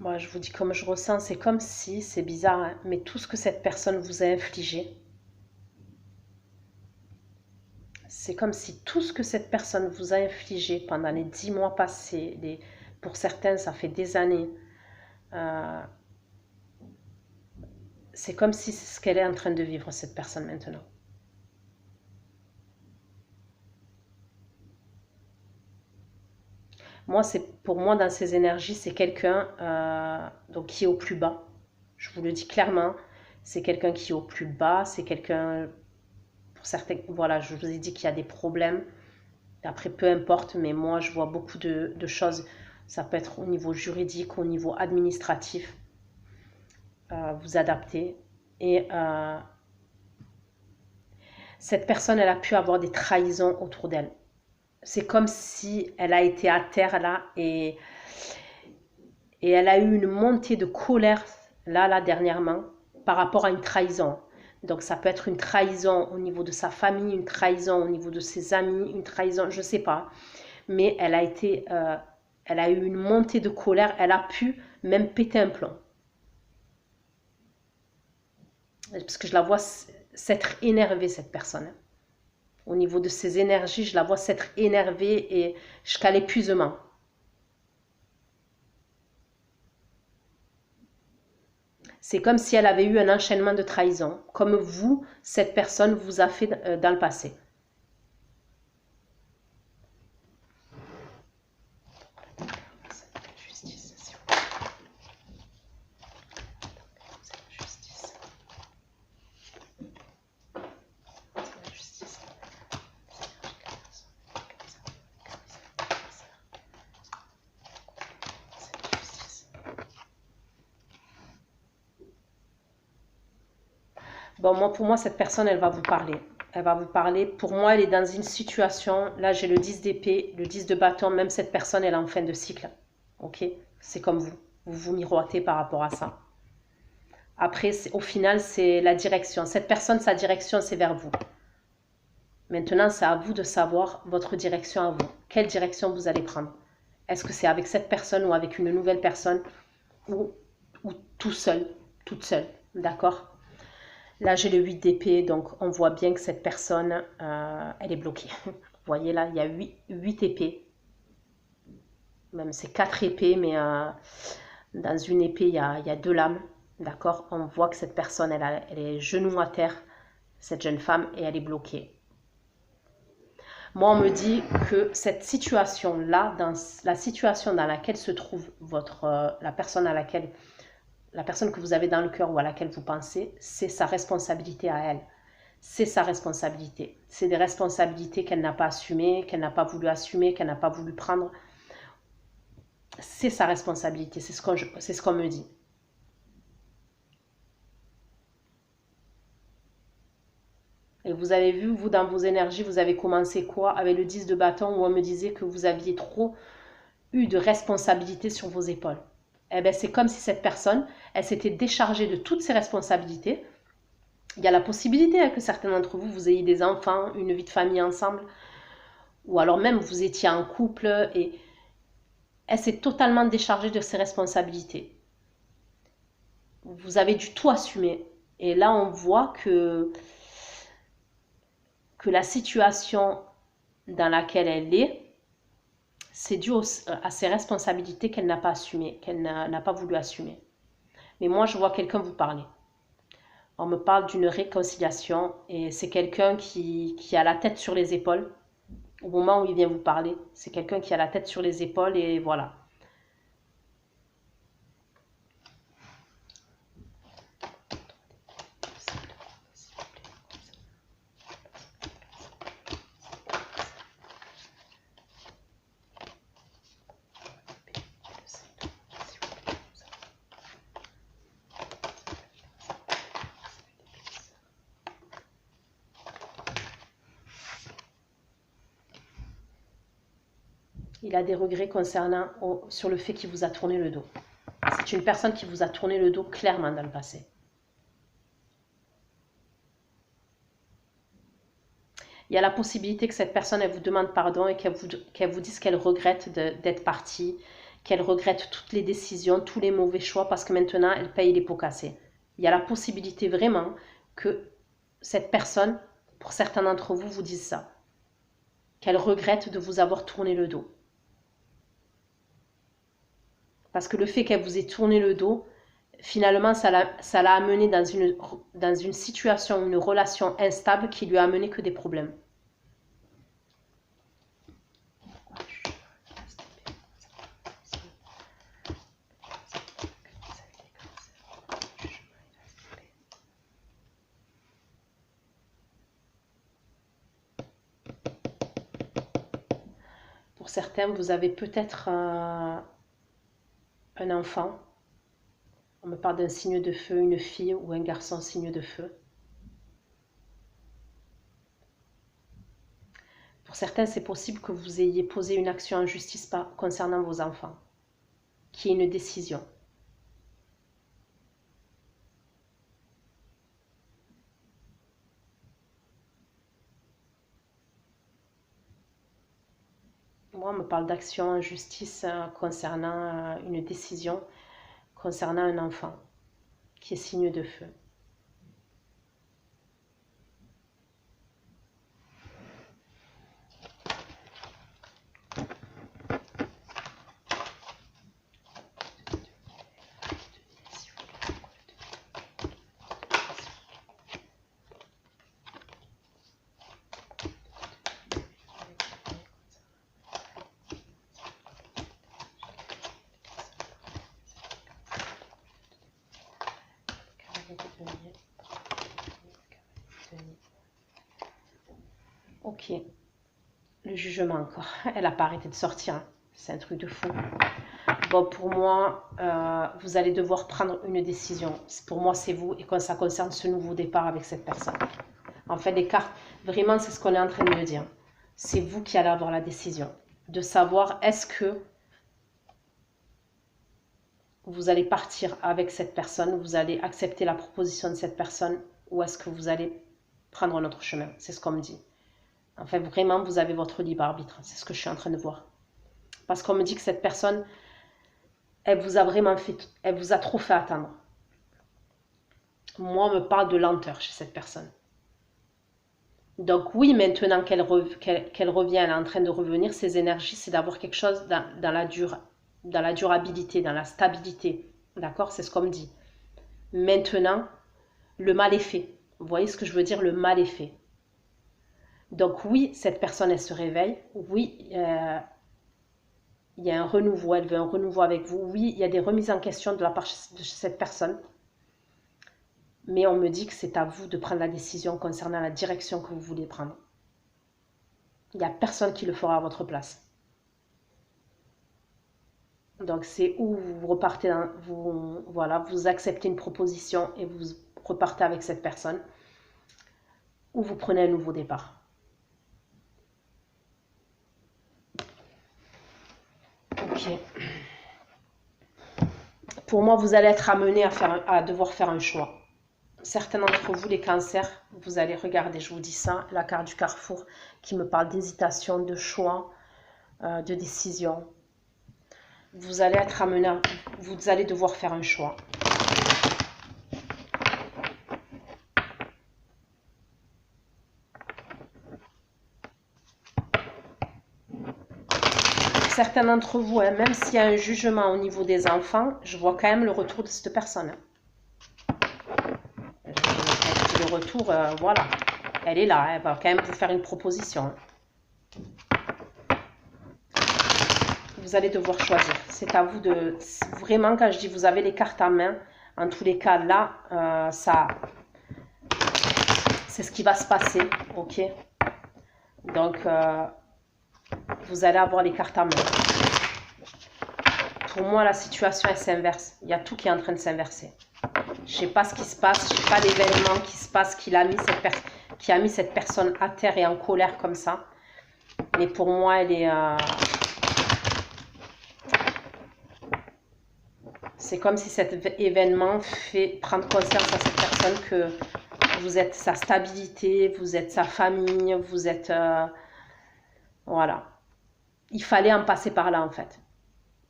Moi, je vous dis comme je ressens, c'est comme si, c'est bizarre, hein, mais tout ce que cette personne vous a infligé, c'est comme si tout ce que cette personne vous a infligé pendant les 10 mois passés, pour certains, ça fait des années, c'est comme si c'est ce qu'elle est en train de vivre, cette personne maintenant. Moi, pour moi, dans ces énergies, c'est quelqu'un donc qui est au plus bas. Je vous le dis clairement, c'est quelqu'un qui est au plus bas, c'est quelqu'un, pour certains, voilà, je vous ai dit qu'il y a des problèmes. Après, peu importe, mais moi, je vois beaucoup de choses. Ça peut être au niveau juridique, au niveau administratif. Vous adapter. Et cette personne, elle a pu avoir des trahisons autour d'elle. C'est comme si elle a été à terre là et elle a eu une montée de colère là dernièrement par rapport à une trahison. Donc ça peut être une trahison au niveau de sa famille, une trahison au niveau de ses amis, une trahison, je ne sais pas. Mais elle a eu une montée de colère, elle a pu même péter un plomb. Parce que je la vois s'être énervée, cette personne. Au niveau de ses énergies, je la vois s'être énervée et jusqu'à l'épuisement. C'est comme si elle avait eu un enchaînement de trahison, comme vous, cette personne vous a fait dans le passé. Bon, moi, pour moi, cette personne, elle va vous parler. Elle va vous parler. Pour moi, elle est dans une situation. Là, j'ai le 10 d'épée, le 10 de bâton. Même cette personne, elle est en fin de cycle. Ok? C'est comme vous. Vous vous miroitez par rapport à ça. Après, au final, c'est la direction. Cette personne, sa direction, c'est vers vous. Maintenant, c'est à vous de savoir votre direction à vous. Quelle direction vous allez prendre? Est-ce que c'est avec cette personne ou avec une nouvelle personne ou tout seul, toute seule? D'accord? Là, j'ai le 8 d'épée, donc on voit bien que cette personne, elle est bloquée. Vous voyez là, il y a 8 épées. Même c'est 4 épées, mais dans une épée, il y a 2 lames. D'accord? On voit que cette personne, elle est genoux à terre, cette jeune femme, et elle est bloquée. Moi, on me dit que cette situation-là, dans la situation dans laquelle se trouve la personne que vous avez dans le cœur ou à laquelle vous pensez, c'est sa responsabilité à elle. C'est sa responsabilité. C'est des responsabilités qu'elle n'a pas assumées, qu'elle n'a pas voulu assumer, qu'elle n'a pas voulu prendre. C'est sa responsabilité, c'est ce qu'on me dit. Et vous avez vu, vous, dans vos énergies, vous avez commencé quoi? Avec le 10 de bâton où on me disait que vous aviez trop eu de responsabilités sur vos épaules. Eh bien, c'est comme si cette personne, elle s'était déchargée de toutes ses responsabilités. Il y a la possibilité que certains d'entre vous, vous ayez des enfants, une vie de famille ensemble, ou alors même vous étiez en couple et elle s'est totalement déchargée de ses responsabilités. Vous avez dû tout assumer. Et là, on voit que la situation dans laquelle elle est, c'est dû à ses responsabilités qu'elle n'a pas assumées, qu'elle n'a pas voulu assumer. Mais moi, je vois quelqu'un vous parler. On me parle d'une réconciliation et c'est quelqu'un qui a la tête sur les épaules. au moment où il vient vous parler. C'est quelqu'un qui a la tête sur les épaules et voilà. Il a des regrets concernant sur le fait qu'il vous a tourné le dos. C'est une personne qui vous a tourné le dos clairement dans le passé. Il y a la possibilité que cette personne, elle vous demande pardon et qu'elle vous dise qu'elle regrette d'être partie, qu'elle regrette toutes les décisions, tous les mauvais choix, parce que maintenant, elle paye les pots cassés. Il y a la possibilité vraiment que cette personne, pour certains d'entre vous, vous dise ça. Qu'elle regrette de vous avoir tourné le dos. Parce que le fait qu'elle vous ait tourné le dos, finalement, ça l'a amené dans une situation, une relation instable qui lui a amené que des problèmes. Pour certains, vous avez peut-être un enfant. On me parle d'un signe de feu, une fille ou un garçon signe de feu. Pour certains, c'est possible que vous ayez posé une action en justice concernant vos enfants, qui est une décision. Moi, on me parle d'action en justice concernant une décision, concernant un enfant, qui est signe de feu. Ok, le jugement encore. Elle n'a pas arrêté de sortir, hein. C'est un truc de fou. Bon, pour moi, vous allez devoir prendre une décision. Pour moi, c'est vous et quand ça concerne ce nouveau départ avec cette personne. En fait, les cartes, vraiment, c'est ce qu'on est en train de me dire. C'est vous qui allez avoir la décision de savoir est-ce que vous allez partir avec cette personne, vous allez accepter la proposition de cette personne ou est-ce que vous allez prendre un autre chemin. C'est ce qu'on me dit. En fait, vraiment, vous avez votre libre arbitre. C'est ce que je suis en train de voir. Parce qu'on me dit que cette personne, elle vous a vraiment fait, elle vous a trop fait attendre. Moi, on me parle de lenteur chez cette personne. Donc oui, maintenant qu'elle revient, elle est en train de revenir, ses énergies, c'est d'avoir quelque chose dans la durabilité, dans la stabilité. D'accord? C'est ce qu'on me dit. Maintenant, le mal est fait. Vous voyez ce que je veux dire? Le mal est fait. Donc oui, cette personne, elle se réveille. Oui, il y a un renouveau, elle veut un renouveau avec vous. Oui, il y a des remises en question de la part de cette personne. Mais on me dit que c'est à vous de prendre la décision concernant la direction que vous voulez prendre. Il n'y a personne qui le fera à votre place. Donc c'est où vous repartez, vous acceptez une proposition et vous repartez avec cette personne. Ou vous prenez un nouveau départ. Ok. Pour moi, vous allez être amené à devoir faire un choix. Certains d'entre vous, les cancers, vous allez regarder, je vous dis ça, la carte du carrefour qui me parle d'hésitation, de choix, de décision. Vous allez être amené, vous allez devoir faire un choix. Certains d'entre vous, hein, même s'il y a un jugement au niveau des enfants, je vois quand même le retour de cette personne. Le retour, voilà, elle est là, elle va quand même vous faire une proposition. vous allez devoir choisir. C'est à vous de... Vraiment, quand je dis vous avez les cartes en main, en tous les cas, là, c'est ce qui va se passer, ok? Donc, vous allez avoir les cartes en main. Pour moi, la situation, elle s'inverse. Il y a tout qui est en train de s'inverser. Je ne sais pas ce qui se passe, je ne sais pas l'événement qui se passe, qui a mis cette personne à terre et en colère comme ça. Mais pour moi, elle est... c'est comme si cet événement fait prendre conscience à cette personne que vous êtes sa stabilité, vous êtes sa famille, vous êtes... voilà. Il fallait en passer par là, en fait.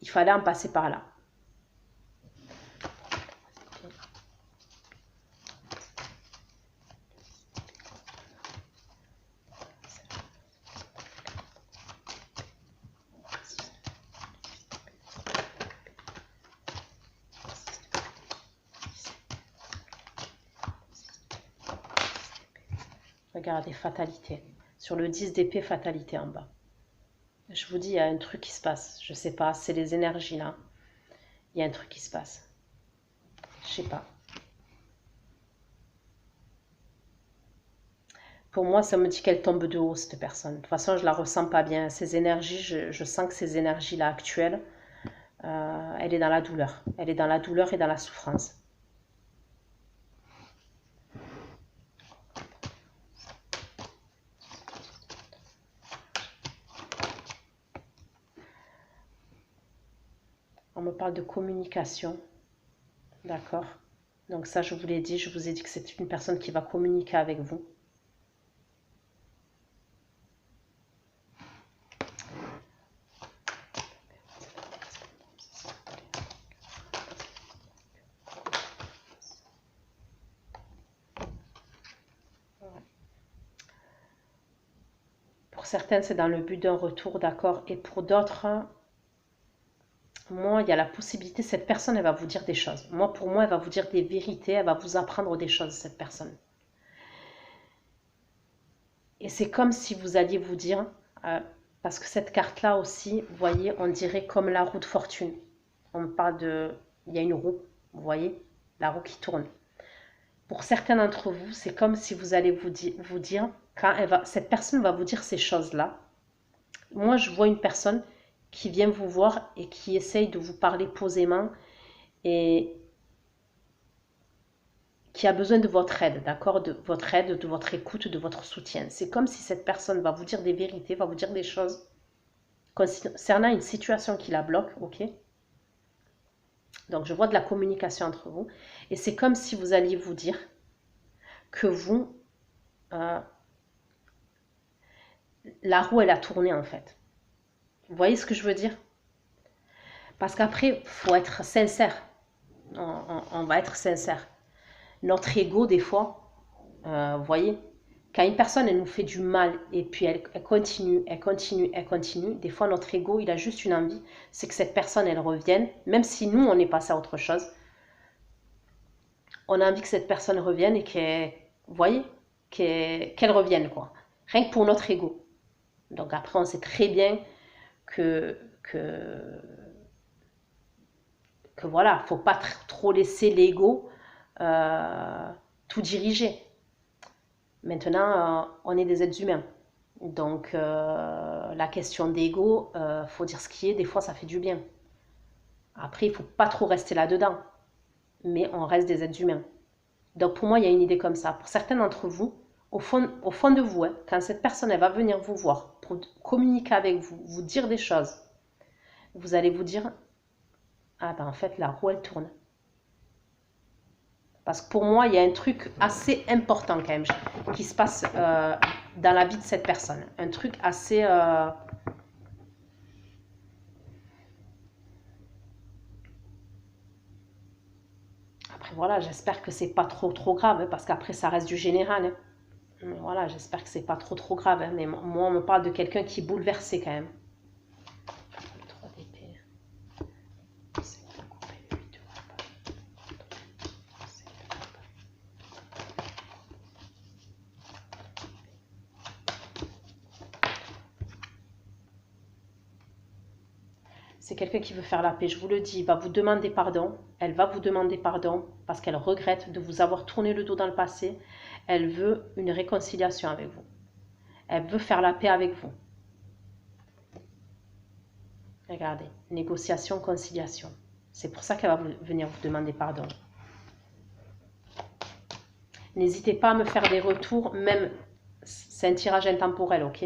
Il fallait en passer par là. Regardez, fatalité. Sur le 10 d'épée, fatalité en bas. Je vous dis, il y a un truc qui se passe. Je sais pas, c'est les énergies là. Il y a un truc qui se passe. Je sais pas. Pour moi, ça me dit qu'elle tombe de haut, cette personne. De toute façon, je la ressens pas bien. Ces énergies, je sens que ces énergies-là actuelles, elle est dans la douleur. Elle est dans la douleur et dans la souffrance. On me parle de communication. D'accord. Donc ça, je vous l'ai dit. Je vous ai dit que c'est une personne qui va communiquer avec vous. Pour certaines, c'est dans le but d'un retour, d'accord. Et pour d'autres, moi, il y a la possibilité, cette personne, elle va vous dire des choses. Moi, pour moi, elle va vous dire des vérités, elle va vous apprendre des choses, cette personne. Et c'est comme si vous alliez vous dire, parce que cette carte-là aussi, vous voyez, on dirait comme la roue de fortune. On me parle de, il y a une roue, vous voyez, la roue qui tourne. Pour certains d'entre vous, c'est comme si vous allez vous dire quand cette personne va vous dire ces choses-là. Moi, je vois une personne qui vient vous voir et qui essaye de vous parler posément et qui a besoin de votre aide, d'accord? De votre aide, de votre écoute, de votre soutien. C'est comme si cette personne va vous dire des vérités, va vous dire des choses concernant une situation qui la bloque, ok? Donc, je vois de la communication entre vous. Et c'est comme si vous alliez vous dire que vous, la roue, elle a tourné en fait. Vous voyez ce que je veux dire? Parce qu'après, il faut être sincère. On va être sincère. Notre ego, des fois, vous voyez, quand une personne, elle nous fait du mal et puis elle continue, des fois, notre ego, il a juste une envie, c'est que cette personne, elle revienne, même si nous, on est passé à autre chose. On a envie que cette personne revienne et qu'elle, vous voyez, qu'elle revienne, quoi. Rien que pour notre ego. Donc après, on sait très bien que voilà, faut pas trop laisser l'ego tout diriger. Maintenant, on est des êtres humains. Donc, la question d'ego, faut dire ce qui est, des fois, ça fait du bien. Après, il faut pas trop rester là-dedans. Mais on reste des êtres humains. Donc, pour moi, il y a une idée comme ça. Pour certains d'entre vous, au fond de vous, hein, quand cette personne, elle va venir vous voir, pour communiquer avec vous, vous dire des choses, vous allez vous dire, ah ben en fait, la roue, elle tourne. Parce que pour moi, il y a un truc assez important quand même qui se passe dans la vie de cette personne. Un truc assez... Après, voilà, j'espère que c'est pas trop grave, hein, parce qu'après, ça reste du général. Hein. Mais voilà, j'espère que c'est pas trop grave. Hein, mais moi, on me parle de quelqu'un qui est bouleversé quand même. C'est quelqu'un qui veut faire la paix, je vous le dis, il va vous demander pardon, elle va vous demander pardon parce qu'elle regrette de vous avoir tourné le dos dans le passé, elle veut une réconciliation avec vous, elle veut faire la paix avec vous. Regardez, négociation, conciliation, c'est pour ça qu'elle va venir vous demander pardon. N'hésitez pas à me faire des retours, même, c'est un tirage intemporel, ok?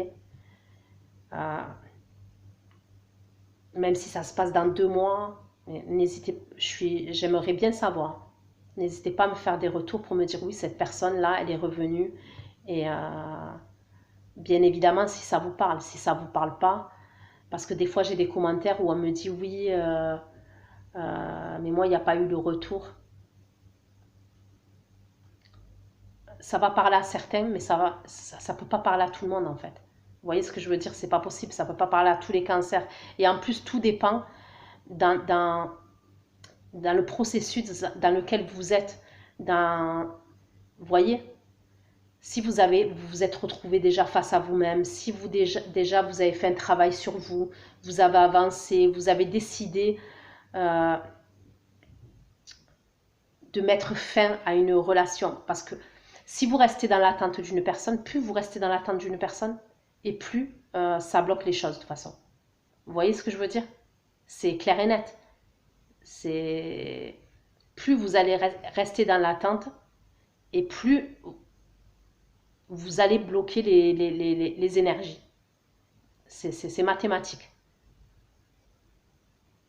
Même si ça se passe dans 2 mois, j'aimerais bien savoir. N'hésitez pas à me faire des retours pour me dire oui, cette personne-là, elle est revenue. Et bien évidemment, si ça vous parle, si ça ne vous parle pas, parce que des fois j'ai des commentaires où on me dit oui, mais moi il n'y a pas eu de retour. Ça va parler à certains, mais ça peut pas parler à tout le monde en fait. Vous voyez ce que je veux dire? C'est pas possible, ça peut pas parler à tous les cancers. Et en plus, tout dépend dans le processus dans lequel vous êtes. Vous voyez? Si vous vous êtes retrouvé déjà face à vous-même, si vous déjà vous avez fait un travail sur vous, vous avez avancé, vous avez décidé de mettre fin à une relation. Parce que si vous restez dans l'attente d'une personne, plus vous restez dans l'attente d'une personne, et plus ça bloque les choses de toute façon. Vous voyez ce que je veux dire? C'est clair et net. C'est plus vous allez rester dans l'attente et plus vous allez bloquer les énergies. C'est mathématique.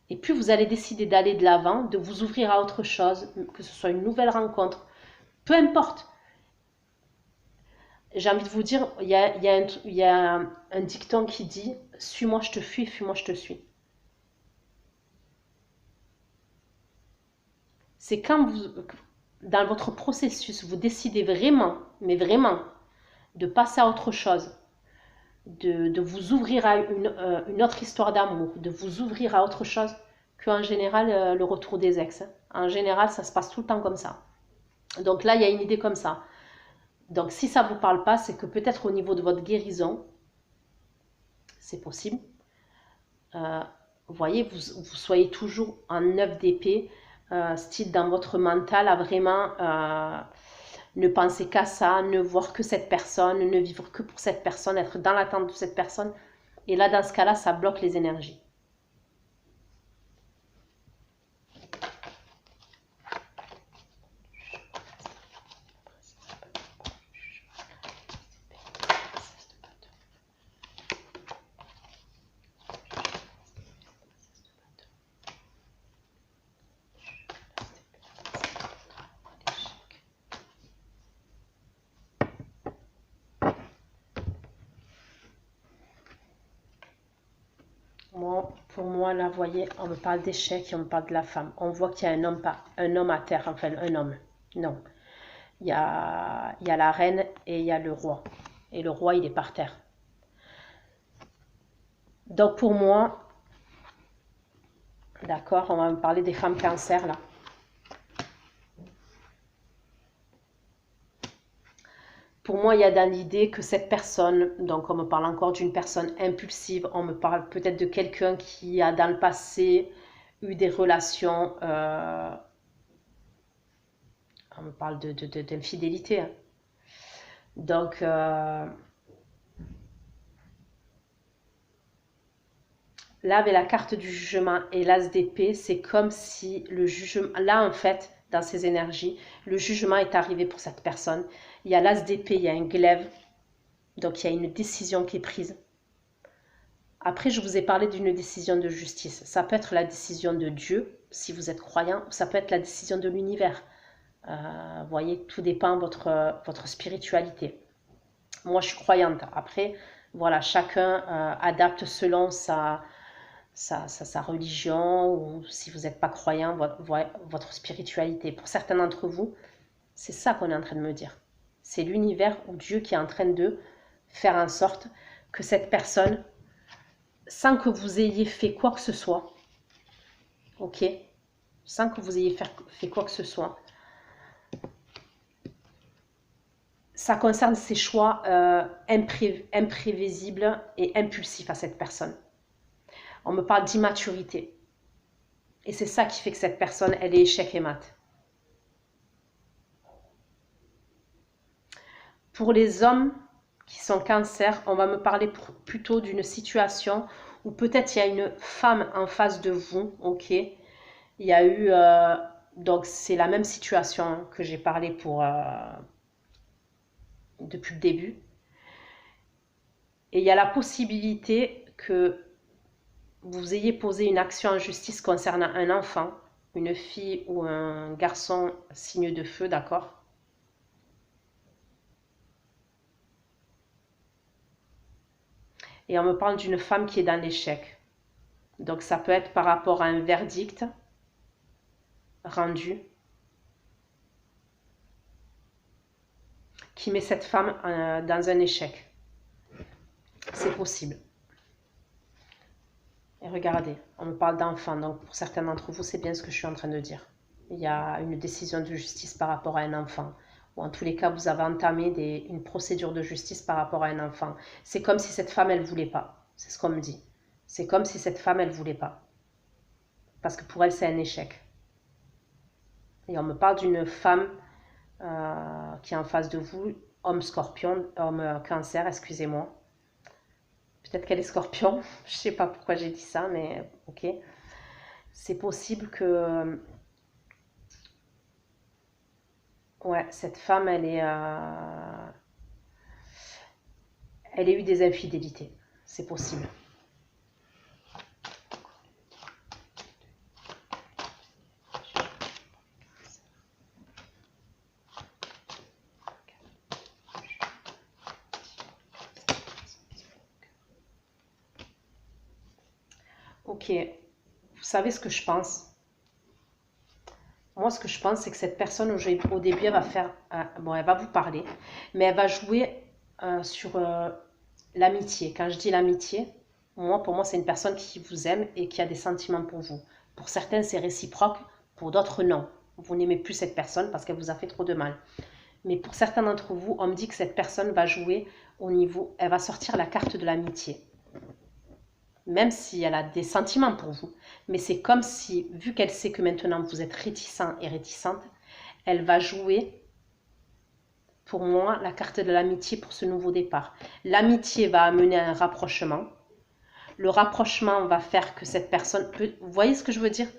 Et plus vous allez décider d'aller de l'avant, de vous ouvrir à autre chose, que ce soit une nouvelle rencontre, peu importe. J'ai envie de vous dire, il y a un dicton qui dit « Suis-moi, je te fuis, fuis-moi, je te suis ». C'est quand dans votre processus, vous décidez vraiment, mais vraiment, de passer à autre chose, de vous ouvrir à une autre histoire d'amour, de vous ouvrir à autre chose, qu'en général, le retour des ex. En général, ça se passe tout le temps comme ça. Donc là, il y a une idée comme ça. Donc si ça ne vous parle pas, c'est que peut-être au niveau de votre guérison, c'est possible. Vous voyez, vous soyez toujours en 9 d'épée, style dans votre mental, à vraiment ne penser qu'à ça, ne voir que cette personne, ne vivre que pour cette personne, être dans l'attente de cette personne. Et là, dans ce cas-là, ça bloque les énergies. Pour moi, là, vous voyez, on me parle d'échec et on me parle de la femme. On voit qu'il y a un homme à terre, enfin un homme. Non. Il y a la reine et il y a le roi. Et le roi, il est par terre. Donc pour moi, d'accord, on va me parler des femmes cancer, là. Pour moi, il y a dans l'idée que cette personne, donc on me parle encore d'une personne impulsive, on me parle peut-être de quelqu'un qui a dans le passé eu des relations, on me parle d'infidélité. Hein. Donc, là, avec la carte du jugement et l'as d'épée, c'est comme si le jugement, là en fait, dans ces énergies, le jugement est arrivé pour cette personne. Il y a l'as d'épée, il y a un glaive, donc il y a une décision qui est prise. Après, je vous ai parlé d'une décision de justice. Ça peut être la décision de Dieu, si vous êtes croyant, ou ça peut être la décision de l'univers. Vous voyez, tout dépend de votre spiritualité. Moi, je suis croyante. Après, voilà, chacun adapte selon sa religion, ou si vous n'êtes pas croyant, votre spiritualité. Pour certains d'entre vous, c'est ça qu'on est en train de me dire. C'est l'univers ou Dieu qui est en train de faire en sorte que cette personne, sans que vous ayez fait quoi que ce soit, ok, sans que vous ayez fait quoi que ce soit, ça concerne ses choix imprévisibles et impulsifs à cette personne. On me parle d'immaturité. Et c'est ça qui fait que cette personne, elle est échec et mat. Pour les hommes qui sont cancer, on va me parler plutôt d'une situation où peut-être il y a une femme en face de vous, ok? Il y a eu, donc c'est la même situation que j'ai parlé depuis le début. Et il y a la possibilité que vous ayez posé une action en justice concernant un enfant, une fille ou un garçon signe de feu, d'accord? Et on me parle d'une femme qui est dans l'échec. Donc ça peut être par rapport à un verdict rendu qui met cette femme dans un échec. C'est possible. Et regardez, on me parle d'enfant, donc pour certains d'entre vous, c'est bien ce que je suis en train de dire. Il y a une décision de justice par rapport à un enfant. Ou en tous les cas, vous avez entamé une procédure de justice par rapport à un enfant. C'est comme si cette femme, elle ne voulait pas. C'est ce qu'on me dit. C'est comme si cette femme, elle ne voulait pas. Parce que pour elle, c'est un échec. Et on me parle d'une femme qui est en face de vous, homme scorpion, homme cancer, excusez-moi. Peut-être qu'elle est scorpion, je ne sais pas pourquoi j'ai dit ça, mais ok. C'est possible que ouais, cette femme, elle ait eu des infidélités. C'est possible. Ok, vous savez ce que je pense? Moi, ce que je pense, c'est que cette personne, au début, elle va faire... bon, elle va vous parler, mais elle va jouer sur l'amitié. Quand je dis l'amitié, pour moi, c'est une personne qui vous aime et qui a des sentiments pour vous. Pour certains, c'est réciproque, pour d'autres, non. Vous n'aimez plus cette personne parce qu'elle vous a fait trop de mal. Mais pour certains d'entre vous, on me dit que cette personne va jouer au niveau... Elle va sortir la carte de l'amitié. Même si elle a des sentiments pour vous. Mais c'est comme si, vu qu'elle sait que maintenant vous êtes réticent et réticente, elle va jouer, pour moi, la carte de l'amitié pour ce nouveau départ. L'amitié va amener à un rapprochement. Le rapprochement va faire que cette personne peut... Vous voyez ce que je veux dire?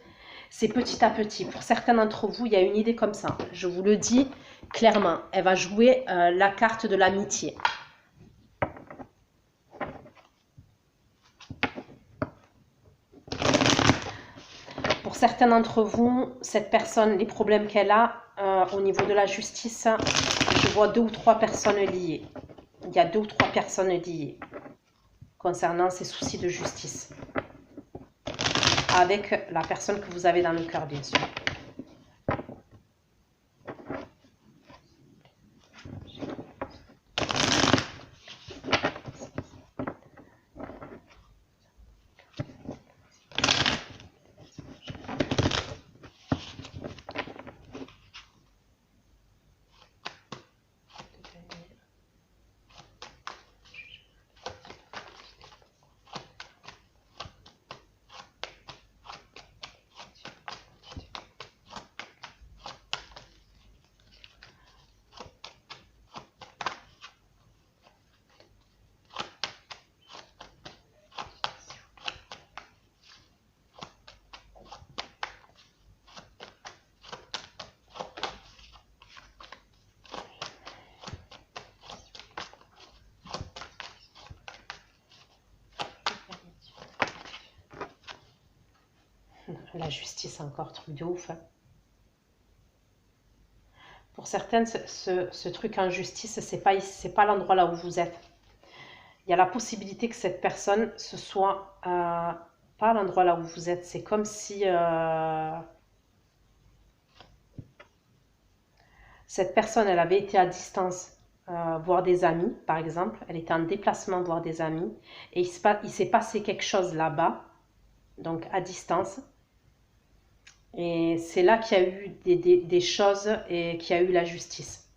C'est petit à petit. Pour certains d'entre vous, il y a une idée comme ça. Je vous le dis clairement. Elle va jouer la carte de l'amitié. Pour certains d'entre vous, cette personne, les problèmes qu'elle a au niveau de la justice, je vois 2 ou 3 personnes liées. Il y a 2 ou 3 personnes liées concernant ces soucis de justice. Avec la personne que vous avez dans le cœur, bien sûr. La justice, encore truc de ouf. Hein. Pour certaines, ce truc en justice, c'est pas l'endroit là où vous êtes. Il y a la possibilité que cette personne, ce soit pas l'endroit là où vous êtes. C'est comme si cette personne, elle avait été à distance voir des amis, par exemple. Elle était en déplacement voir des amis. Et il s'est passé quelque chose là-bas, donc à distance. Et c'est là qu'il y a eu des choses et qu'il y a eu la justice.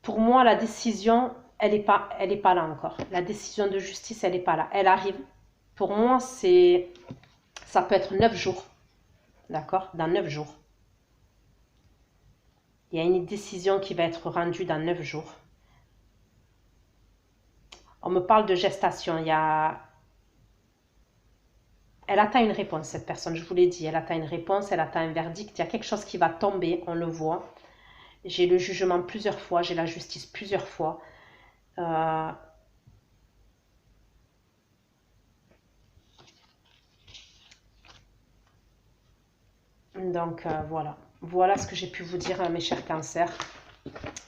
Pour moi, la décision, elle est pas là encore. La décision de justice, elle n'est pas là. Elle arrive. Pour moi, ça peut être 9 jours. D'accord? Dans 9 jours. Il y a une décision qui va être rendue dans 9 jours. On me parle de gestation. Elle attend une réponse, cette personne, je vous l'ai dit. Elle attend une réponse, elle attend un verdict. Il y a quelque chose qui va tomber, on le voit. J'ai le jugement plusieurs fois, j'ai la justice plusieurs fois. Donc voilà. Voilà ce que j'ai pu vous dire, mes chers cancers,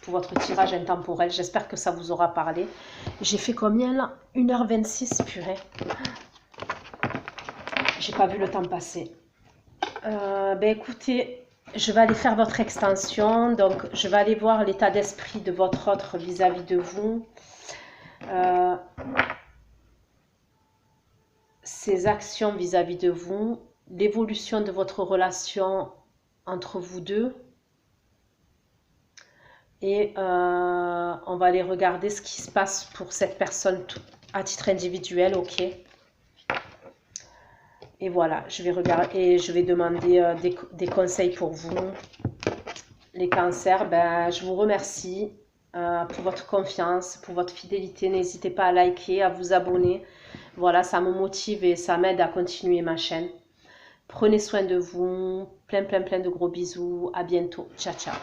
pour votre tirage intemporel. J'espère que ça vous aura parlé. J'ai fait combien là? 1h26, purée. J'ai pas vu le temps passer. Ben écoutez, je vais aller faire votre extension. Donc, je vais aller voir l'état d'esprit de votre autre vis-à-vis de vous. Ses actions vis-à-vis de vous. L'évolution de votre relation entre vous deux. Et on va aller regarder ce qui se passe pour cette personne à titre individuel, ok. Et voilà, je vais regarder et je vais demander des conseils pour vous. Les cancers, ben, je vous remercie pour votre confiance, pour votre fidélité. N'hésitez pas à liker, à vous abonner. Voilà, ça me motive et ça m'aide à continuer ma chaîne. Prenez soin de vous. Plein de gros bisous. À bientôt. Ciao, ciao.